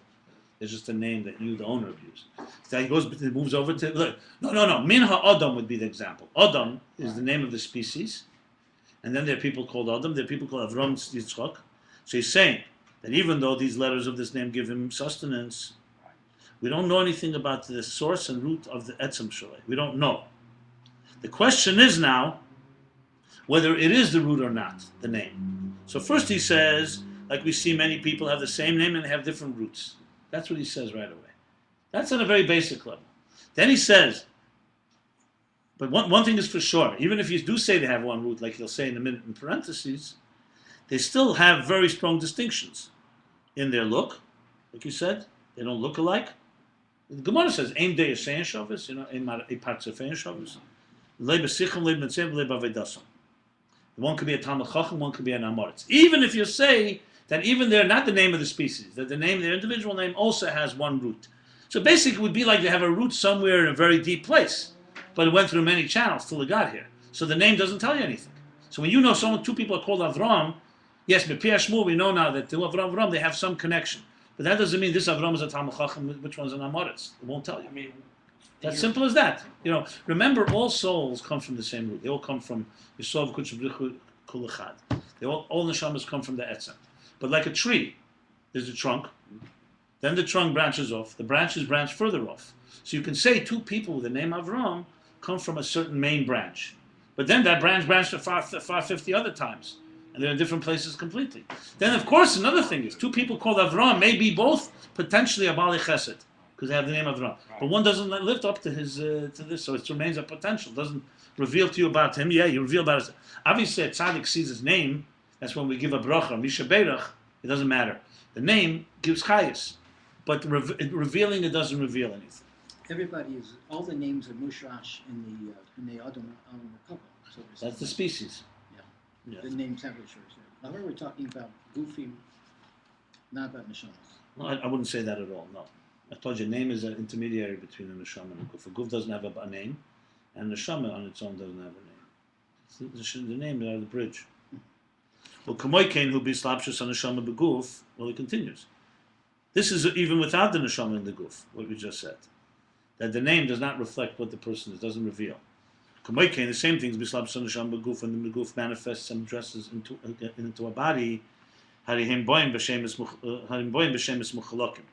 It's just a name that you, the owner, have used. So he goes, he moves over to look. No. Min HaAdam would be the example. Adam is the name of the species, and then there are people called Adam. There are people called Avram Yitzchak. So he's saying that even though these letters of this name give him sustenance, we don't know anything about the source and root of the Etzem Shalei. We don't know. The question is now whether it is the root or not, the name. So first he says, like we see many people have the same name and have different roots. That's what he says right away. That's on a very basic level. Then he says, but one thing is for sure, even if you do say they have one root, like he'll say in a minute in parentheses, they still have very strong distinctions in their look. Like you said, they don't look alike. The Gemara says, "Ein day shein shavis," ein parts of shein shavis. Leib besichum, leib netzev, leib avedasam. One could be a Talmud Chacham, one could be an Amoritz. Even if you say that even they're not the name of the species, that their individual name also has one root. So basically it would be like they have a root somewhere in a very deep place, but it went through many channels till it got here. So the name doesn't tell you anything. So when you know two people are called Avram, yes, but Pia Shmuel, we know now that to Avram, they have some connection. But that doesn't mean this Avram is a Talmud Chacham, which one's an Amoritz. It won't tell you. I mean, That's simple as that. Remember, all souls come from the same root. They all come from Yisov Kuchbrichu Kulachad. All neshamas come from the Etzem. But like a tree, there's a trunk. Then the trunk branches off. The branches branch further off. So you can say two people with the name Avram come from a certain main branch. But then that branch branched to 50 other times. And they're in different places completely. Then, of course, another thing is two people called Avram may be both potentially a Bali Chesed, because they have the name Avram. Right. But one doesn't live up to his to this, so it remains a potential. It doesn't reveal to you about him. Yeah, you reveal about his. Obviously, a tzaddik sees his name. That's when we give a bracha. Misha Beirach, it doesn't matter. The name gives chayis, but revealing it doesn't reveal anything. Everybody is, all the names are mushrash in the Adam merkavah. So That's the species. Yeah. The names have a shor. Now we're talking about gufim, not about neshamas. Well, I wouldn't say that at all. No, I told you, name is an intermediary between a neshama and a guf. A guf doesn't have a name, and a neshama on its own doesn't have a name. The name are the bridge. Well, kamoykein who be slapshus on neshama beguf. Well, he continues. This is even without the neshama in the guf. What we just said, that the name does not reflect what the person is, doesn't reveal. Kamoykein, the same things be slapshus on neshama beguf, when the beguf manifests and dresses into a body. Harihim boim b'shemes muchalokim.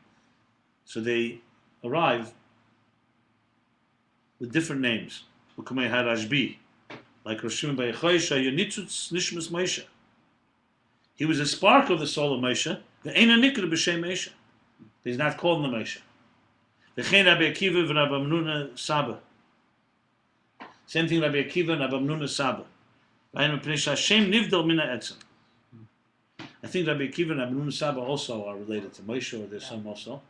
So they arrive with different names. Ukamei harashbi, like Rosh Shimon Bayechoisha, Yonitzutz Nishmas Moshe. He was a spark of the soul of Moshe. The Eina Nikra b'Shem Moshe. He's not called the Moshe. The Chen Rabbi Akiva and Rabbi Amnuna Saba. Same thing, Rabbi Akiva and Rabbi Amnuna Saba. Hashem nivdal mina etzem. I think Rabbi Akiva and Rabbi Amnuna Saba also are related to Moshe, or there's some also.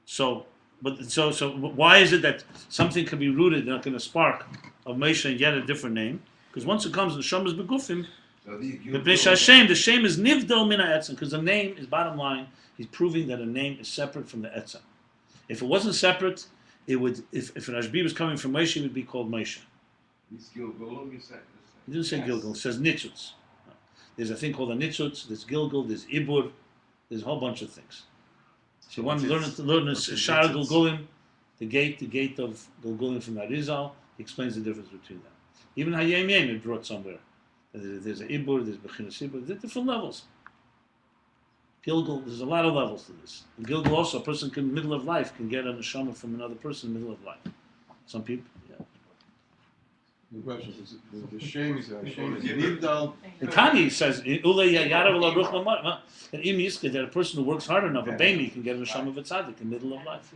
So why is it that something can be rooted like in a spark of Moshe and yet a different name? Because once it comes in Shomas Begufim, the shame is nivdal mina etzem, because the name is, bottom line, he's proving that a name is separate from the etzem. If it wasn't separate, it would. If an Ashbi was coming from Moshe, it would be called Moshe. Gilgul, you said? He didn't say Gilgul. It says Nitzutz. There's a thing called a Nitzutz. There's Gilgul. There's Ibur. There's a whole bunch of things. So one learn Shar Gilgulim, the gate of Gilgulim from Arizal. He explains the difference between them. Even Hayem Yem is brought somewhere. There's a Ibur. There's Bechinas Ibur. There's different levels. Gilgul, there's a lot of levels to this. In Gilgul also, a person can, middle of life, can get a neshama from another person in the middle of life. Some people, yeah. The question is, the shame is nivdal. And Tanya says, "Ule yara v'la ruch lamar." And im yiska, that a person who works hard enough, a baby can get a neshama of a tzaddik in the middle of life.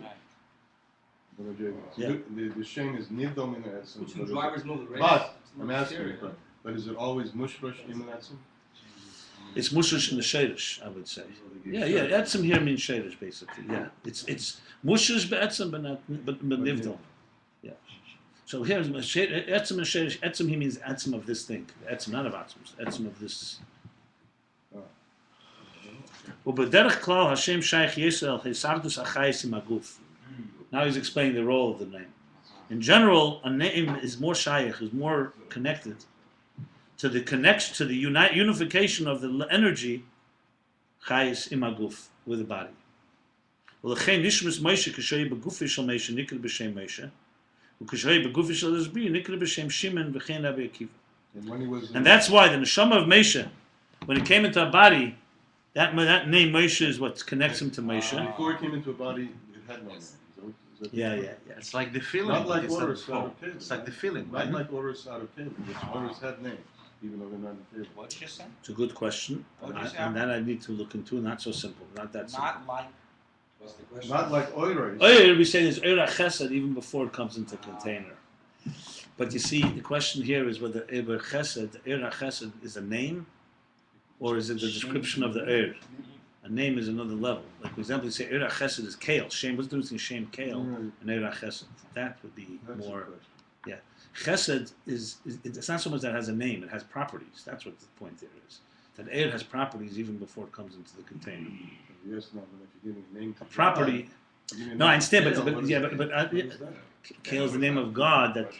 Yeah. The shame is nivdal min ha'etzem. Which in drivers know the race. But It's I'm not asking scary, you, but is it always mushrosh in ha'etzem? It's mushish in the shadish, I would say. Yeah, etzem here means shadish, basically. Yeah, it's mushish be'etzem, but nivdal. Yeah. So here's etzem and shadish. Etzem he means etzem of this thing. Etzem not of atzmus. Etzem of this. Ubederech klal Hashem shaykh Yisrael hisardus achayis imaguf. Now he's explaining the role of the name. In general, a name is more shaykh, is more connected to the connection, to the unification of the energy chayis imaguf with the body. V'lechein nishmas Moshe k'shoyi begufi shel Moshe nikra b'shem Moshe, u'k'shoyi begufi shel Ezri nikra b'shem Shimon v'chein Rabbi Akiva. And that's why the neshama of Moshe, when it came into a body, that name Moshe is what connects him to Moshe. Before it came into a body, it had no name. Yeah. It's like the feeling. Not like it's Oris out of Caleb. It's like the feeling, Not right? like Oris out of Caleb, which Oris had names, even though they're not in Caleb. What did you say? It's a good question, What did you say? and that I need to look into. Not so simple, not that simple. Not like. What's the question? Not like Oris. We say there's Eira Chesed even before it comes into container. But you see, the question here is whether Eira Chesed is a name, or is it the description of the Eir? A name is another level. Like, for example, you say Eira Chesed is kale. Shame, what's the difference between shame, kale, and Eira Chesed? That would be That's more. the question. Chesed is it's not so much that it has a name; it has properties. That's what the point there is. That Eir has properties even before it comes into the container. Yes, no, but if you're giving a name to A property. God, you're giving a No, name I understand, to but Caleb, what is that? kale is the name of God. That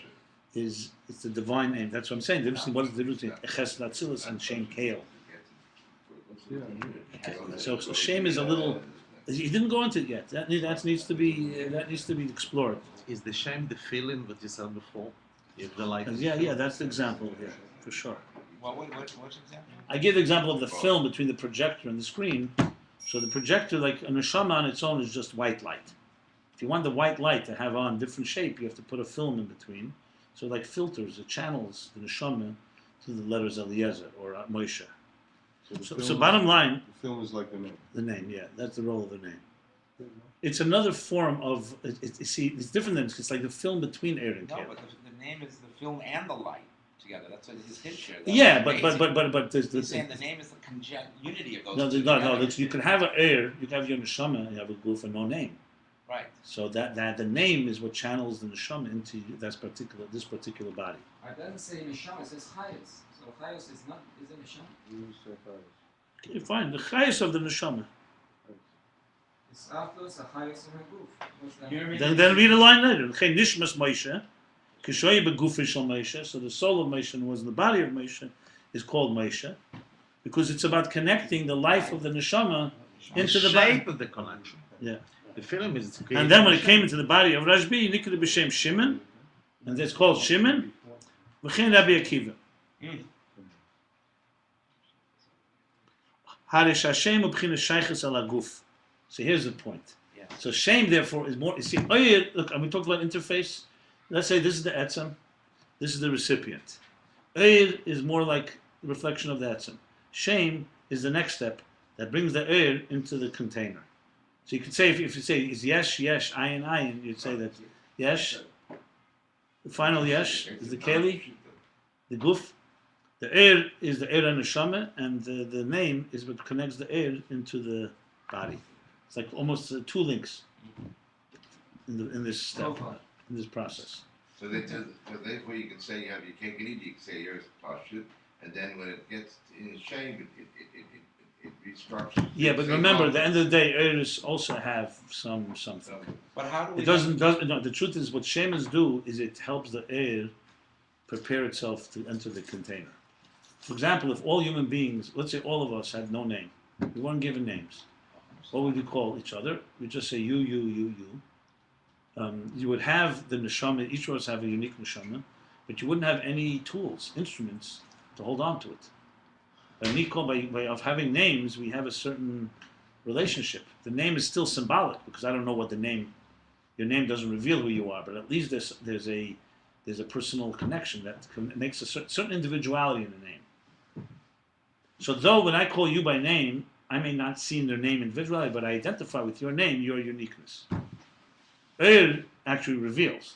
is it's the divine name. That's what I'm saying. What is the difference between Chesed Atzilus and shame, kale? Yeah. Okay. So shame is a little. He didn't go into it yet. That needs to be explored. Is the shame the feeling that you said before? If the light. Yeah, that's the example. Yeah, for sure. What's example? I give the example of the film between the projector and the screen. So the projector, like a neshama on its own, is just white light. If you want the white light to have on different shape, you have to put a film in between. So like filters, it channels the neshama to the letters Eliezer or Moshe. So bottom line, The film is like the name. the name, yeah, that's the role of the name. It's another form of, see, it's different than, it's like the film between Eir and No, Caleb. but the name is the film and the light together. That's what his here. Yeah, but there's He's saying the name is the unity of those no, two no, together. you can have an Eir, you can have your neshama, and you have a goof and no name. Right. So that the name is what channels the neshama into this particular body. It doesn't say neshama, it says chayos. So chayos is a neshama. Okay, fine, the chayos of the neshama. It's allos, a chayos, and a goof. What's that? Then read a line later. L'chein nishmas Moshe, kishoyi begufi shel Moshe. So the soul of Moshe was in the body of Moshe is called Moshe, because it's about connecting the life of the neshama into the shape body. of the connection. Yeah. The feeling is. And then when it came into the body of Rashbi, nikra b'shem Shimon, and it's called Shimon, v'chein Rabbi Akiva. Harish Hashem ub'china shaychus al aguf. So here's the point. Yeah. So shame, therefore, is more. You see, look, and we talked about interface. Let's say this is the etzem, this is the recipient. Eir is more like the reflection of the etzem. Shame is the next step that brings the eir into the container. So you could say, if you say it's yesh, ayin, you'd say that yesh, the final yesh is the keli, the guf. The eir is the eir and neshama, and the name is what connects the eir into the body. It's like almost two links in this step, in this process. So therefore you can say you have your cake and eat it. You can say yours pashut, and then when it gets in shame, it restructures. Yeah, but remember, at the end of the day, Eiris also have something. But how do we? It doesn't. No, the truth is, what Shemas do is it helps the air prepare itself to enter the container. For example, if all human beings, let's say all of us had no name, we weren't given names, what would we call each other? We just say you. You would have the neshama. Each of us have a unique neshama, but you wouldn't have any tools, instruments to hold on to it. By of having names, we have a certain relationship. The name is still symbolic because I don't know what the name. Your name doesn't reveal who you are, but at least there's a There's a personal connection that makes a certain individuality in the name. So though when I call you by name, I may not see in their name individuality, but I identify with your name, your uniqueness. Actually reveals.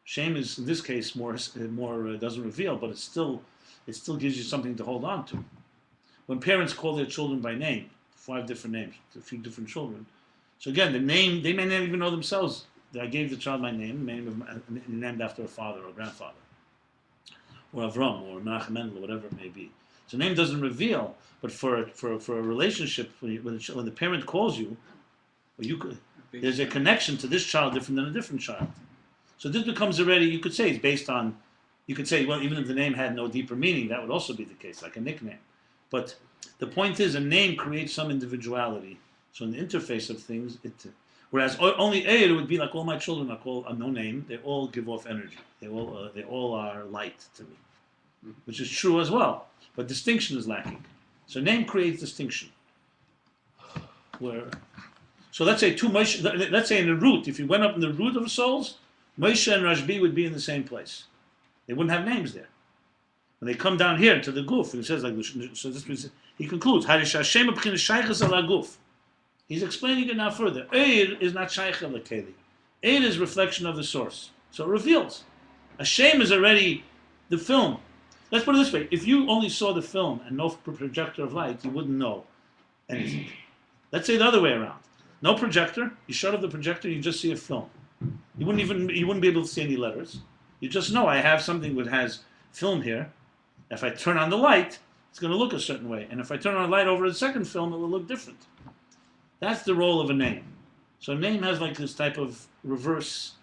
Shame is in this case more doesn't reveal, but it still gives you something to hold on to. When parents call their children by name, 5 different names, a few different children. So again, the name they may not even know themselves. I gave the child my name, named after a father or grandfather, or Avram or Menachem Mendel, or whatever it may be. So name doesn't reveal, but for a relationship, when the parent calls you, there's a connection to this child different than a different child. So this becomes already, you could say it's based on, you could say, well, even if the name had no deeper meaning, that would also be the case, like a nickname. But the point is, a name creates some individuality. So in the interface of things, whereas only Eir would be like all my children are called no name. They all give off energy. They all are light to me, which is true as well. But distinction is lacking. So name creates distinction. So let's say let's say in the root, if you went up in the root of the souls, Moshe and Rashbi would be in the same place. They wouldn't have names there. When they come down here to the guf, he says he concludes, he's explaining it now further. Eir is not shaykh al keli. Eir is reflection of the source. So it reveals. Hashem is already the film. Let's put it this way. If you only saw the film and no projector of light, you wouldn't know anything. Let's say the other way around. No projector, you shut off the projector, you just see a film. You wouldn't be able to see any letters. You just know I have something that has film here. If I turn on the light, it's going to look a certain way. And if I turn on the light over the second film, it will look different. That's the role of a name. So a name has like this type of reverse.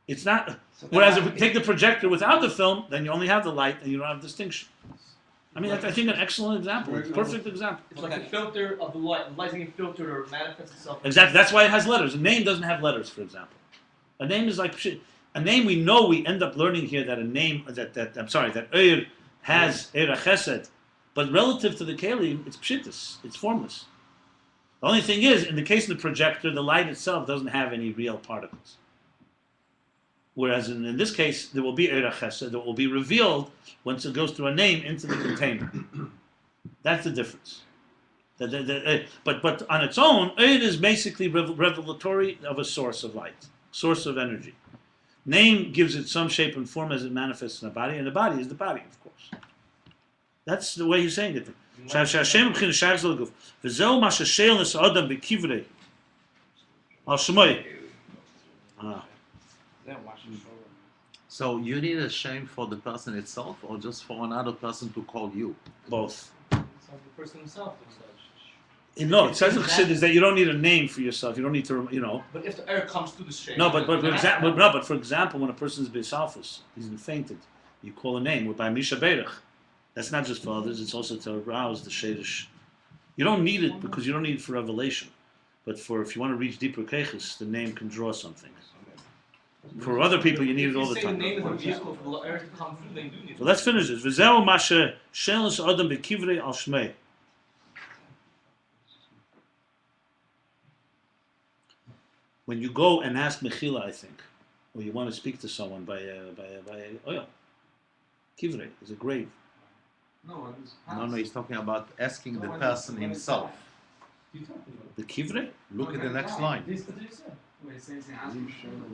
It's not. Whereas if we take the projector without the film, then you only have the light and you don't have distinction. I mean, I think an excellent example. It's a perfect example. It's like a filter of the light. The light can filter or manifest itself. Exactly. That's why it has letters. A name doesn't have letters, for example. A name is like a name. We know we end up learning here that a name that Eir has Eir Chesed, but relative to the Keli, it's pshittus. It's formless. The only thing is, in the case of the projector, the light itself doesn't have any real particles. Whereas in this case, there will be Eir Chesed that will be revealed once it goes through a name into the container. That's the difference. But on its own, Eir is basically revelatory of a source of light, source of energy. Name gives it some shape and form as it manifests in the body, and the body is the body, of course. That's the way he's saying it. So you need a shame for the person itself, or just for another person to call you? Both. It's like the person himself. No, it says in Chassidus is that you don't need a name for yourself. You don't need to, But if the air comes to the shame. No, but for example, when a person is Beisalfus, he's fainted, you call a name. By Misha Berach. That's not just for others, it's also to arouse the Shadish. You don't need it because you don't need it for revelation. But if you want to reach deeper keches, the name can draw something. For other people, you need it all the time. The name is a vehicle for the air to come through, they do need it. So let's finish this. V'zeu mashe shelos adam bekivrei al shmei. When you go and ask mechila, I think, or you want to speak to someone by oil, kivrei is a grave. No, He's talking about asking the person himself. The kivrei? Look at the next line.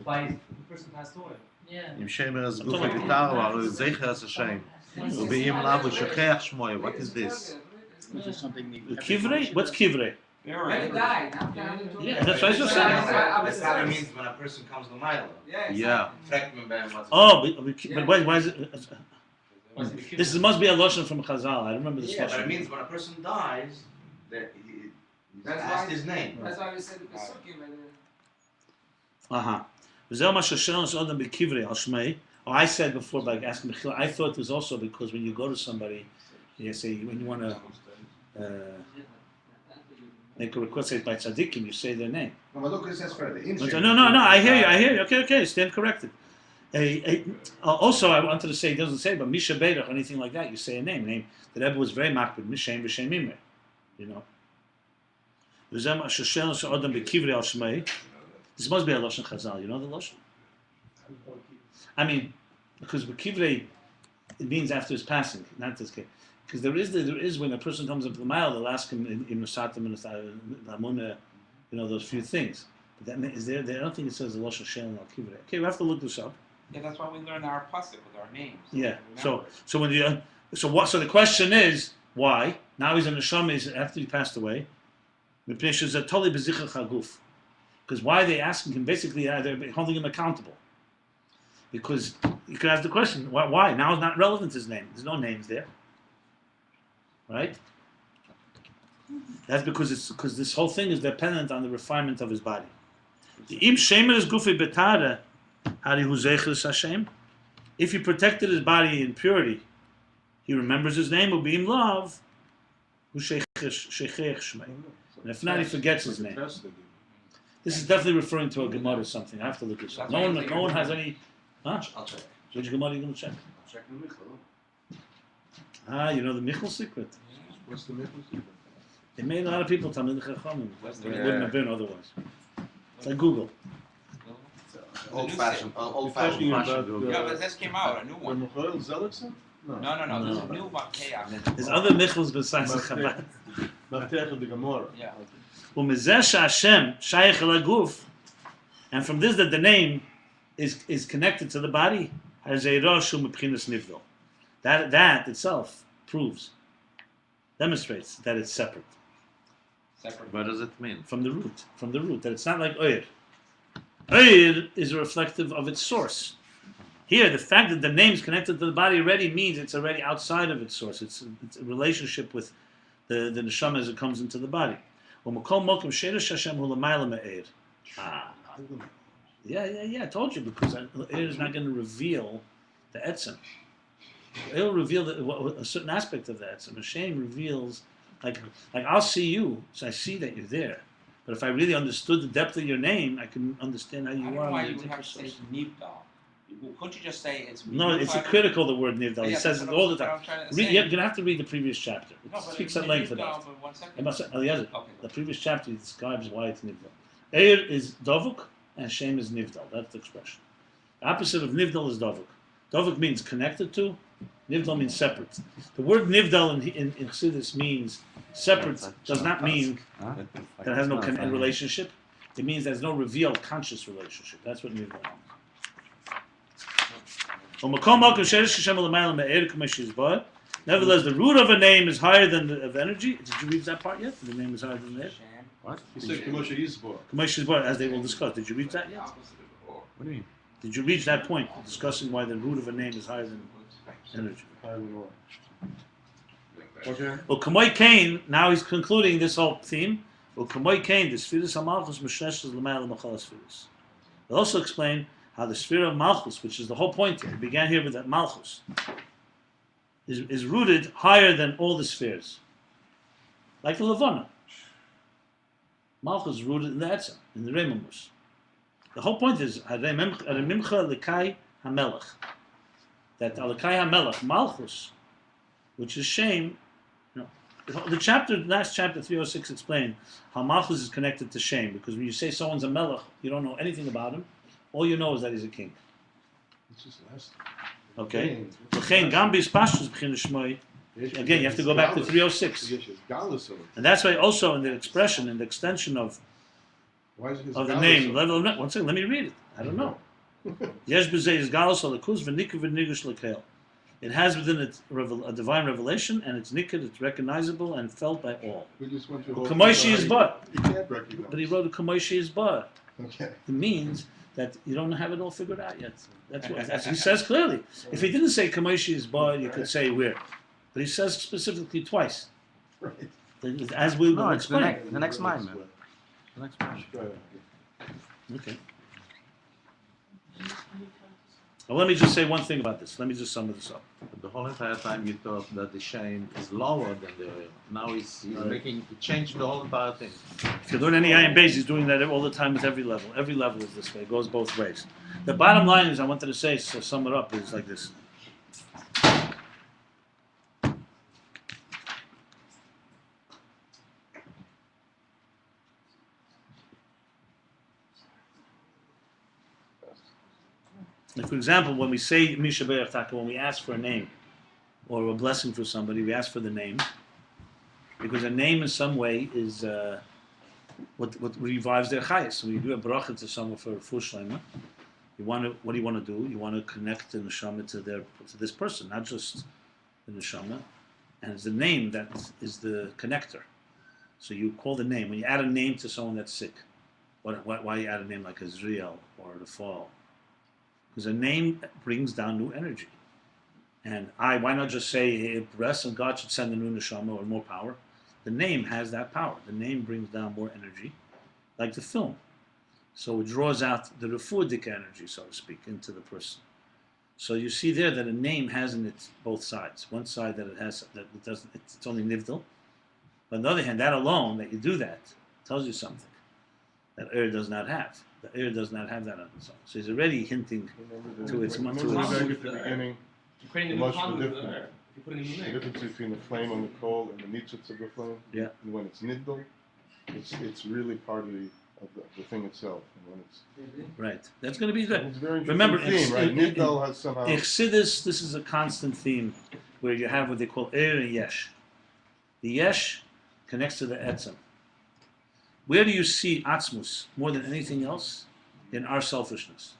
By the person passed away. Yeah. Im shemer as guf bitar wa zecher as Hashem. Ubeim lav shechach shmoy. What is this? Which is something The kivrei? What's kivrei? They died. Yeah, that's what I just said. That means when a person comes to Milo. Yeah. Oh, but why is it? This must be a lotion from Chazal. I remember this Yeah, but it lotion. means when a person dies, that he's That's asked why- his name. That's why we said the Pesukim. I said before by asking Mechila, I thought it was also because when you go to somebody, you say when you want to make a request, say by tzaddikim, you say their name. No, but look, it says further. No, I hear you. Okay, stand corrected. Also, I wanted to say, it doesn't say, but Misha Beirach or anything like that, you say a name. The Rebbe was very makbid, Mishem B'Shem Imre, you know. This must be a Lashon Chazal, you know the Lashon? I mean, because Kivrei, it means after his passing, not this case. Because there is when a person comes up to the mile, they'll ask him in Masatim and Amuna, those few things. But that is there. I don't think it says the Lashon Shel and Al Kivrei. Okay, we have to look this up. Yeah, that's why we learn our pasuk with our names. Yeah. So the question is why now he's in the neshama after he passed away. Because why are they asking him? Basically, they're holding him accountable. Because you could ask the question, why? Now it's not relevant his name. There's no names there. Right? That's because this whole thing is dependent on the refinement of his body. If he protected his body in purity, he remembers his name, will be in love. And if not, he forgets his name. This is definitely referring to a Gemara or something. I have to look this up. No one has any. Huh? I'll check. Which Gemara are you going to check? I'll check the Michal. You know the Michal secret. What's the Michal secret? They made a lot of people Talmid Chachamim. It wouldn't have been otherwise. It's like Google. Old-fashioned. Yeah, but this came out, a new one. Michael Zellickson? No. This is a new Makea. There's other Michals besides the Chabad. Martech the Gemara. Yeah. And from this that the name is connected to the body. That itself demonstrates that it's separate. What does it mean? From the root, that it's not like Oyer. Oyer is reflective of its source. Here, the fact that the name is connected to the body already means it's already outside of its source. It's a relationship with the neshama as it comes into the body. Yeah, I told you, because Oyer is not going to reveal the etzem. It'll reveal a certain aspect of the etzem. Hashem reveals, like I'll see you, so I see that you're there. But if I really understood the depth of your name, I can understand how you I don't are. know why you would have to say Nivdal. Couldn't you just say it's... No, it's critical, the word Nivdal. He says it all the time. You're going to have to read the previous chapter. It speaks at length about it. The previous chapter describes why it's Nivdal. Eir is Dovuk, and Shem is Nivdal. That's the expression. The opposite of Nivdal is Dovuk. Dovuk means connected to. Nivdal means separate. The word Nivdal in Chassidus means separate. Does not mean that it has no relationship. It means there's no revealed conscious relationship. That's what Nivdal means. Nevertheless, the root of a name is higher than of energy. Did you read that part yet? The name is higher than that. What? He said Kamosha Yisbor. Kamosha Yisbor, as they will discuss. Did you read that yet? What do you mean? Did you reach that point, discussing why the root of a name is higher than energy? Okay. Well, Kamoi Kain, now he's concluding this whole theme. Well, Kamoi Kain, the Spheres HaMalchus, Meshresh is L'mayal L'Machal Spheres. He'll also explain how the sphere of Malchus, which is the whole point here, it began here with that Malchus, is rooted higher than all the spheres. Like the Levana. Malchus is rooted in the Etzem, in the Reimamus. The whole point is Aremimcha Lekai HaMelech. That Lekai HaMelech, Malchus, which is shame. The last chapter 306 explained how Malchus is connected to shame, because when you say someone's a Melech, you don't know anything about him. All you know is that he's a king. Okay. Again, you have to go back to 306. And that's why also in the expression, in the extension of the name, one second, let me read it. I don't know. It has within it a divine revelation, and it's nikkud, it's recognizable and felt by all. Kamoishi is but. But he wrote a Kamoishi is but. Okay. It means that you don't have it all figured out yet. That's what he says clearly. If he didn't say Kamoishi is but, you could say where. But he says specifically twice. Right. As we will explain. The next line, man. The next line. Okay. Well, let me just say one thing about this. Let me just sum this up. The whole entire time you thought that the shame is lower than the oil. Now he's changing the whole entire thing. If you learn any Ayin Beis, he's doing that all the time with every level. Every level is this way. It goes both ways. The bottom line is, I wanted to say, so sum it up, is like this. Like for example, when we say Misha Be'er Taka, when we ask for a name or a blessing for somebody, we ask for the name because a name in some way is what revives their chayas. So when you do a bracha to someone for Fushleima, what do you want to do? You want to connect the neshama to this person, not just the neshama, and it's the name that is the connector. So you call the name when you add a name to someone that's sick. Why you add a name like Israel or the fall? Because a name brings down new energy. And why not just say it rests and God should send a new neshama or more power? The name has that power. The name brings down more energy, like the film. So it draws out the refudic energy, so to speak, into the person. So you see there that a name has in it both sides. One side that it has that it doesn't. It's only nivdal. But on the other hand, that alone, that you do that, tells you something that does not have. The does not have that on its own. So he's already hinting to its. Remember back at the beginning, You're creating a the new much the conduit with difference. the air. You're putting a new The name. difference between the flame on the coal and the nitzitz of the flame. Yeah. And when it's nidal, it's really part of the thing itself. And when it's Right. That's going to be good. it's a very interesting Remember, theme, right? Nidal has somehow. Chassidus, this is a constant theme where you have what they call and yesh. The yesh connects to the etzem. Where do you see atzmus more than anything else? In our selfishness.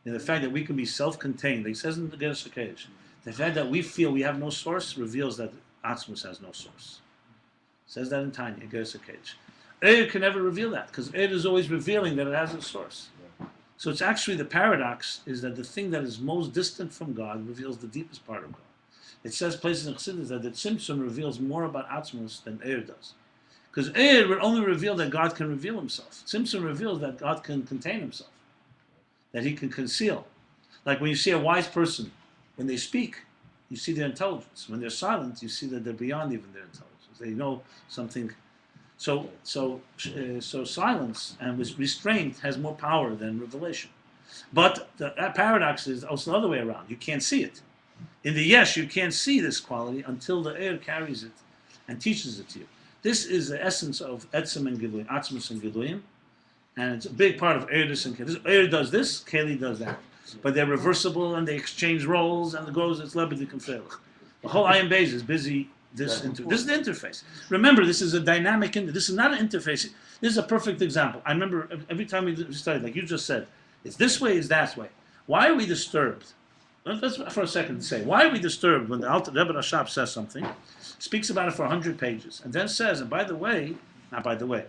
In the fact that we can be self-contained. He says in the Gersh HaKodesh, the fact that we feel we have no source reveals that atzmus has no source. Says that in Tanya, Gersh HaKodesh. Can never reveal that because is always revealing that it has a source. So it's actually the paradox is that the thing that is most distant from God reveals the deepest part of God. It says places in Chassidus that the Tzimtzum reveals more about atzmus than does. Because would only reveal that God can reveal himself. Tzimtzum reveals that God can contain himself, that he can conceal. Like when you see a wise person, when they speak, you see their intelligence. When they're silent, you see that they're beyond even their intelligence. They know something. So silence and restraint has more power than revelation. But that paradox is also the other way around. You can't see it. In the yesh, you can't see this quality until the air carries it and teaches it to you. This is the essence of etzem and giluyim, atzmus and giluyim, and it's a big part of Erdus and Keli. Erd does this, Keli does that. But they're reversible and they exchange roles and the goes it's lebedik and felach. The whole Ayin Beis is busy. This is the interface. Remember, this is a dynamic. This is not an interface. This is a perfect example. I remember every time we studied, like you just said, it's this way, it's that way. Why are we disturbed? Let's for a second say, why are we disturbed when the Alter Rebbe Rashab says something, speaks about it for 100 pages, and then says, and by the way, not by the way,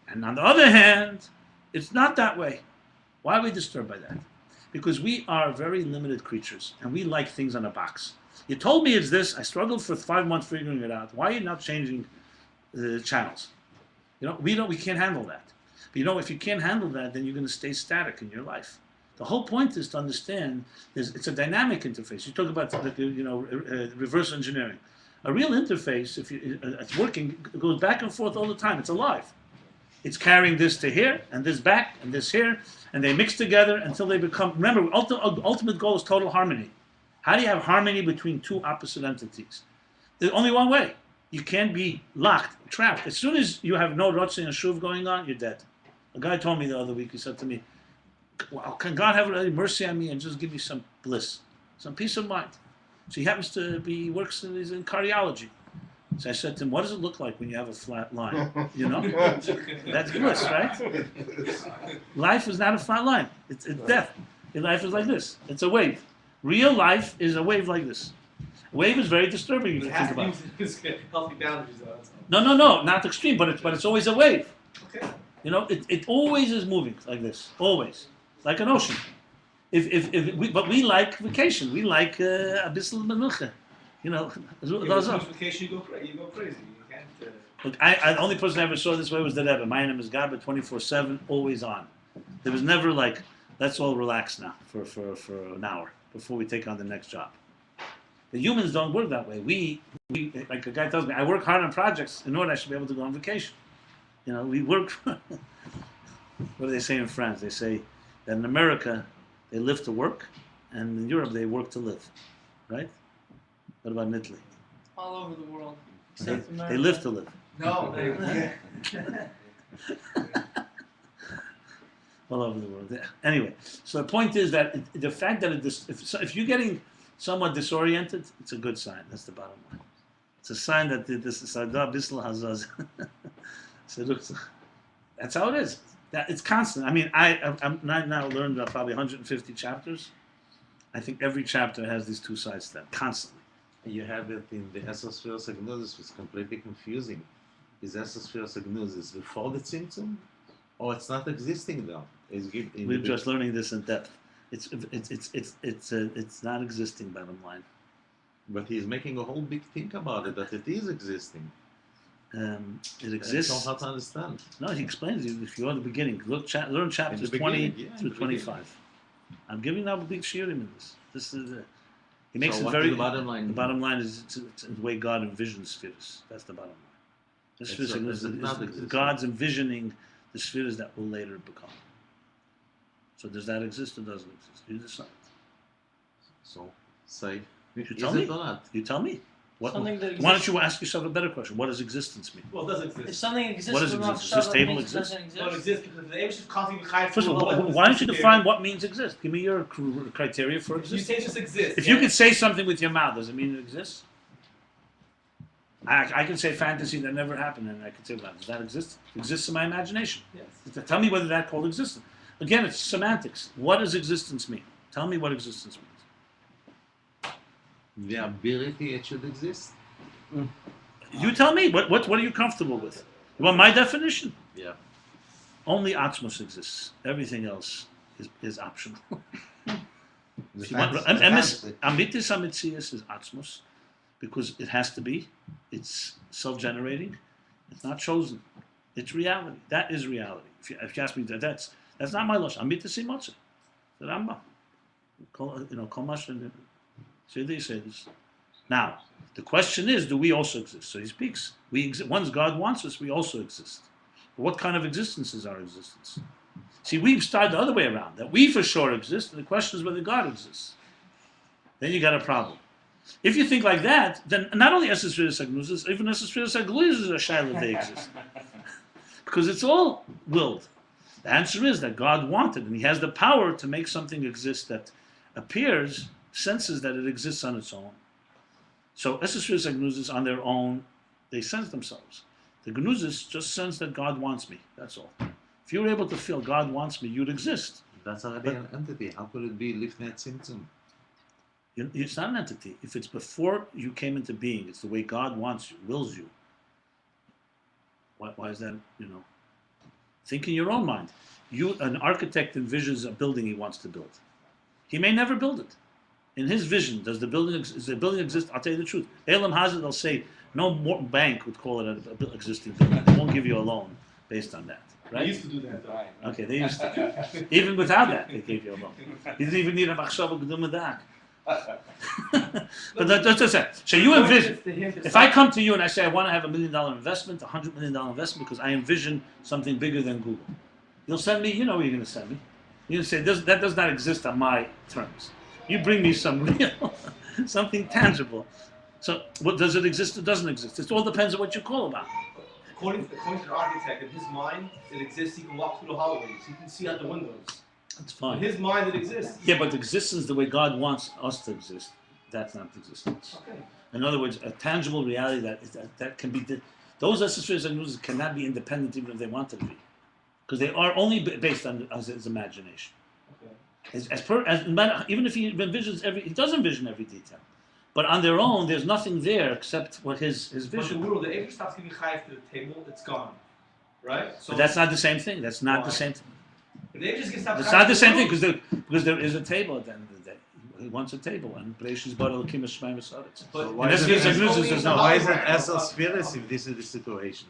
and on the other hand, it's not that way. Why are we disturbed by that? Because we are very limited creatures, and we like things on a box. You told me it's this, I struggled for 5 months figuring it out. Why are you not changing the channels? We can't handle that. But if you can't handle that, then you're going to stay static in your life. The whole point is to understand it's a dynamic interface. You talk about reverse engineering. A real interface, if it's working, it goes back and forth all the time. It's alive. It's carrying this to here, and this back, and this here, and they mix together until they become. Remember, ultimate goal is total harmony. How do you have harmony between two opposite entities? There's only one way. You can't be locked, trapped. As soon as you have no Rotzi and Shuv going on, you're dead. A guy told me the other week, he said to me, well, can God have mercy on me and just give me some bliss, some peace of mind? So he happens to works in cardiology. So I said to him, what does it look like when you have a flat line? That's bliss, right? Life is not a flat line. It's death. Your life is like this. It's a wave. Real life is a wave like this. A wave is very disturbing if you think about it. Healthy boundaries. No, not extreme, but it's always a wave. Okay. It always is moving like this, always, like an ocean. But we like vacation. We like a bissel menucha. Those are. Vacation, you go crazy. You can't. Look, the only person I ever saw this way was the Rebbe. My name is Gabba, 24/7, always on. There was never like, let's all relax now for an hour before we take on the next job. The humans don't work that way. We like a guy tells me, I work hard on projects in order I should be able to go on vacation. We work. What do they say in France? They say that in America they live to work, and in Europe they work to live, right? What about in Italy? All over the world, They, except America. they live to live. No, all over the world. Yeah. Anyway, so the point is that the fact that if you're getting somewhat disoriented, it's a good sign. That's the bottom line. It's a sign that this is Sada Bisl Hazaz. So that's how it is. That it's constant. I mean, I'm not now learned about probably 150 chapters. I think every chapter has these two sides to them constantly. You have it in the Esospheric Agnosis, which is completely confusing. Is Esospheric Agnosis before the Tzimtzum, or it's not existing now? We're just learning this in depth. It's not existing. Bottom line. But he's making a whole big thing about it, that it is existing. It exists. I don't know how to understand. No, he explains it. If you're at the beginning, learn chapters 20 through 25. I'm giving now a big shiurim in this. This is he makes So it what very. is the bottom line? The bottom line is it's the way God envisions spheres. That's the bottom line. The spheres is God's envisioning the spheres that will later become. So does that exist or doesn't exist? You decide. So say, You is tell me. it or not? You tell me. What, Something that why don't exists. you ask yourself a better question? What does existence mean? Well, it does If exist. something exists, What does but not exist? Does this shava, table means it exist? doesn't It don't exist. exist because the Abish is constantly chayv. First of all, why don't you define what means exist? Give me your criteria for You existence. say just exists. If you can say something with your mouth, does it mean it exists? I can say fantasy that never happened, and I can say, well, does that exist? It exists in my imagination. Yes. Tell me whether that called existence. Again, it's semantics. What does existence mean? Tell me what existence means. The ability it should exist? You tell me. What are you comfortable with? You want my definition? Yeah. Only Atmos exists. Everything else is optional. The If you want- fantasy. Amitis Amitzias is Atmos because it has to be. It's self-generating. It's not chosen. It's reality. That is reality. If you ask me, that's not my lush. Amitis Imotze. The Rambam. Komash and they say this. Now, the question is, do we also exist? So he speaks. We exist. Once God wants us, we also exist. But what kind of existence is our existence? See, we've started the other way around. That we for sure exist, and the question is whether God exists. Then you got a problem. If you think like that, then not only Esospheric Agnosis, even Esospheric Aglois is a shaila they exist. Because it's all willed. The answer is that God wanted, and He has the power to make something exist that appears, senses that it exists on its own. So Esospheric Agnosis on their own, they sense themselves. The Gnosis just sense that God wants me. That's all. If you were able to feel God wants me, you'd exist. That's already an entity. How could it be Lifnei Tzimtzum? It's not an entity. If it's before you came into being, it's the way God wants you, wills you. Why is that? Think in your own mind. An architect envisions a building he wants to build. He may never build it. In his vision, does the building exist? I'll tell you the truth. Elam Hazard, they'll say no more bank would call it an existing building. They won't give you a loan based on that. Right? They used to do that, though. Okay, they used to. Even without that, they gave you a loan. You didn't even need a machshava gedumadak. But that's it. So you envision. If I come to you and I say I want to have $1 million investment, $100 million investment, because I envision something bigger than Google, you'll send me. You know what you're going to send me. You're going to say that does not exist on my terms. You bring me some real, something tangible. So, what does it exist or doesn't exist? It all depends on what you call about. According to the architect, in his mind, it exists. He can walk through the hallways. He can see out the windows. That's In fine. his mind, it exists. Yeah, but existence, the way God wants us to exist, that's not existence. Okay. In other words, a tangible reality that can be. Those Esospheric Agnosis cannot be independent even if they want to be, because they are only based on his imagination. Okay. Even if he envisions he does envision every detail, but on their own, there's nothing there except what his But the vision. rule, the Abish stops giving chayv to the table, it's gone, right? So But that's not the same thing. That's not the same thing. If the Abish can stop It's chayv not to the same thing rule, because there is a table at the end of the day. He wants a table, and Bereishis bara Elokim Shemaim V'Saaretz. But why And is Esospheric it- Agnosis, there's no. Why is it Esospheric if this is the situation?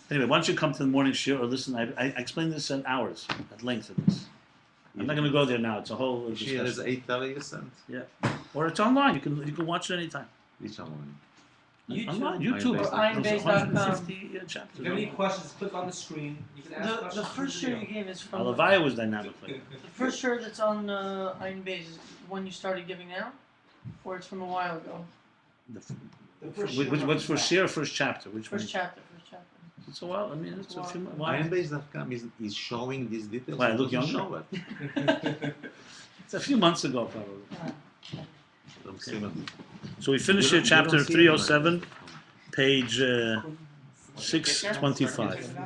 Anyway, why don't you come to the morning shiur or listen? I explained this in hours at length of this. I'm not going to go there now. It's a whole She has discussion. $8 Yeah, or it's online. You can watch it anytime. Which one? Online, Ayin YouTube. Beis There's Volume. 150 chapters. if you have any questions, click on the screen. You can ask The questions. first shirt you gave is from Alavaya was dynamically. the first shirt that's on Ayin Beis is the one you started giving out, or it's from a while ago. The first What's for share first chapter? Which First one? chapter. It's a while. I mean, it's a few months. Ayin Beis is showing these details. Why, I It look doesn't younger? show it. It's a few months ago, probably. Don't see it. So we finish here, You don't chapter see it, man. 307, page 625.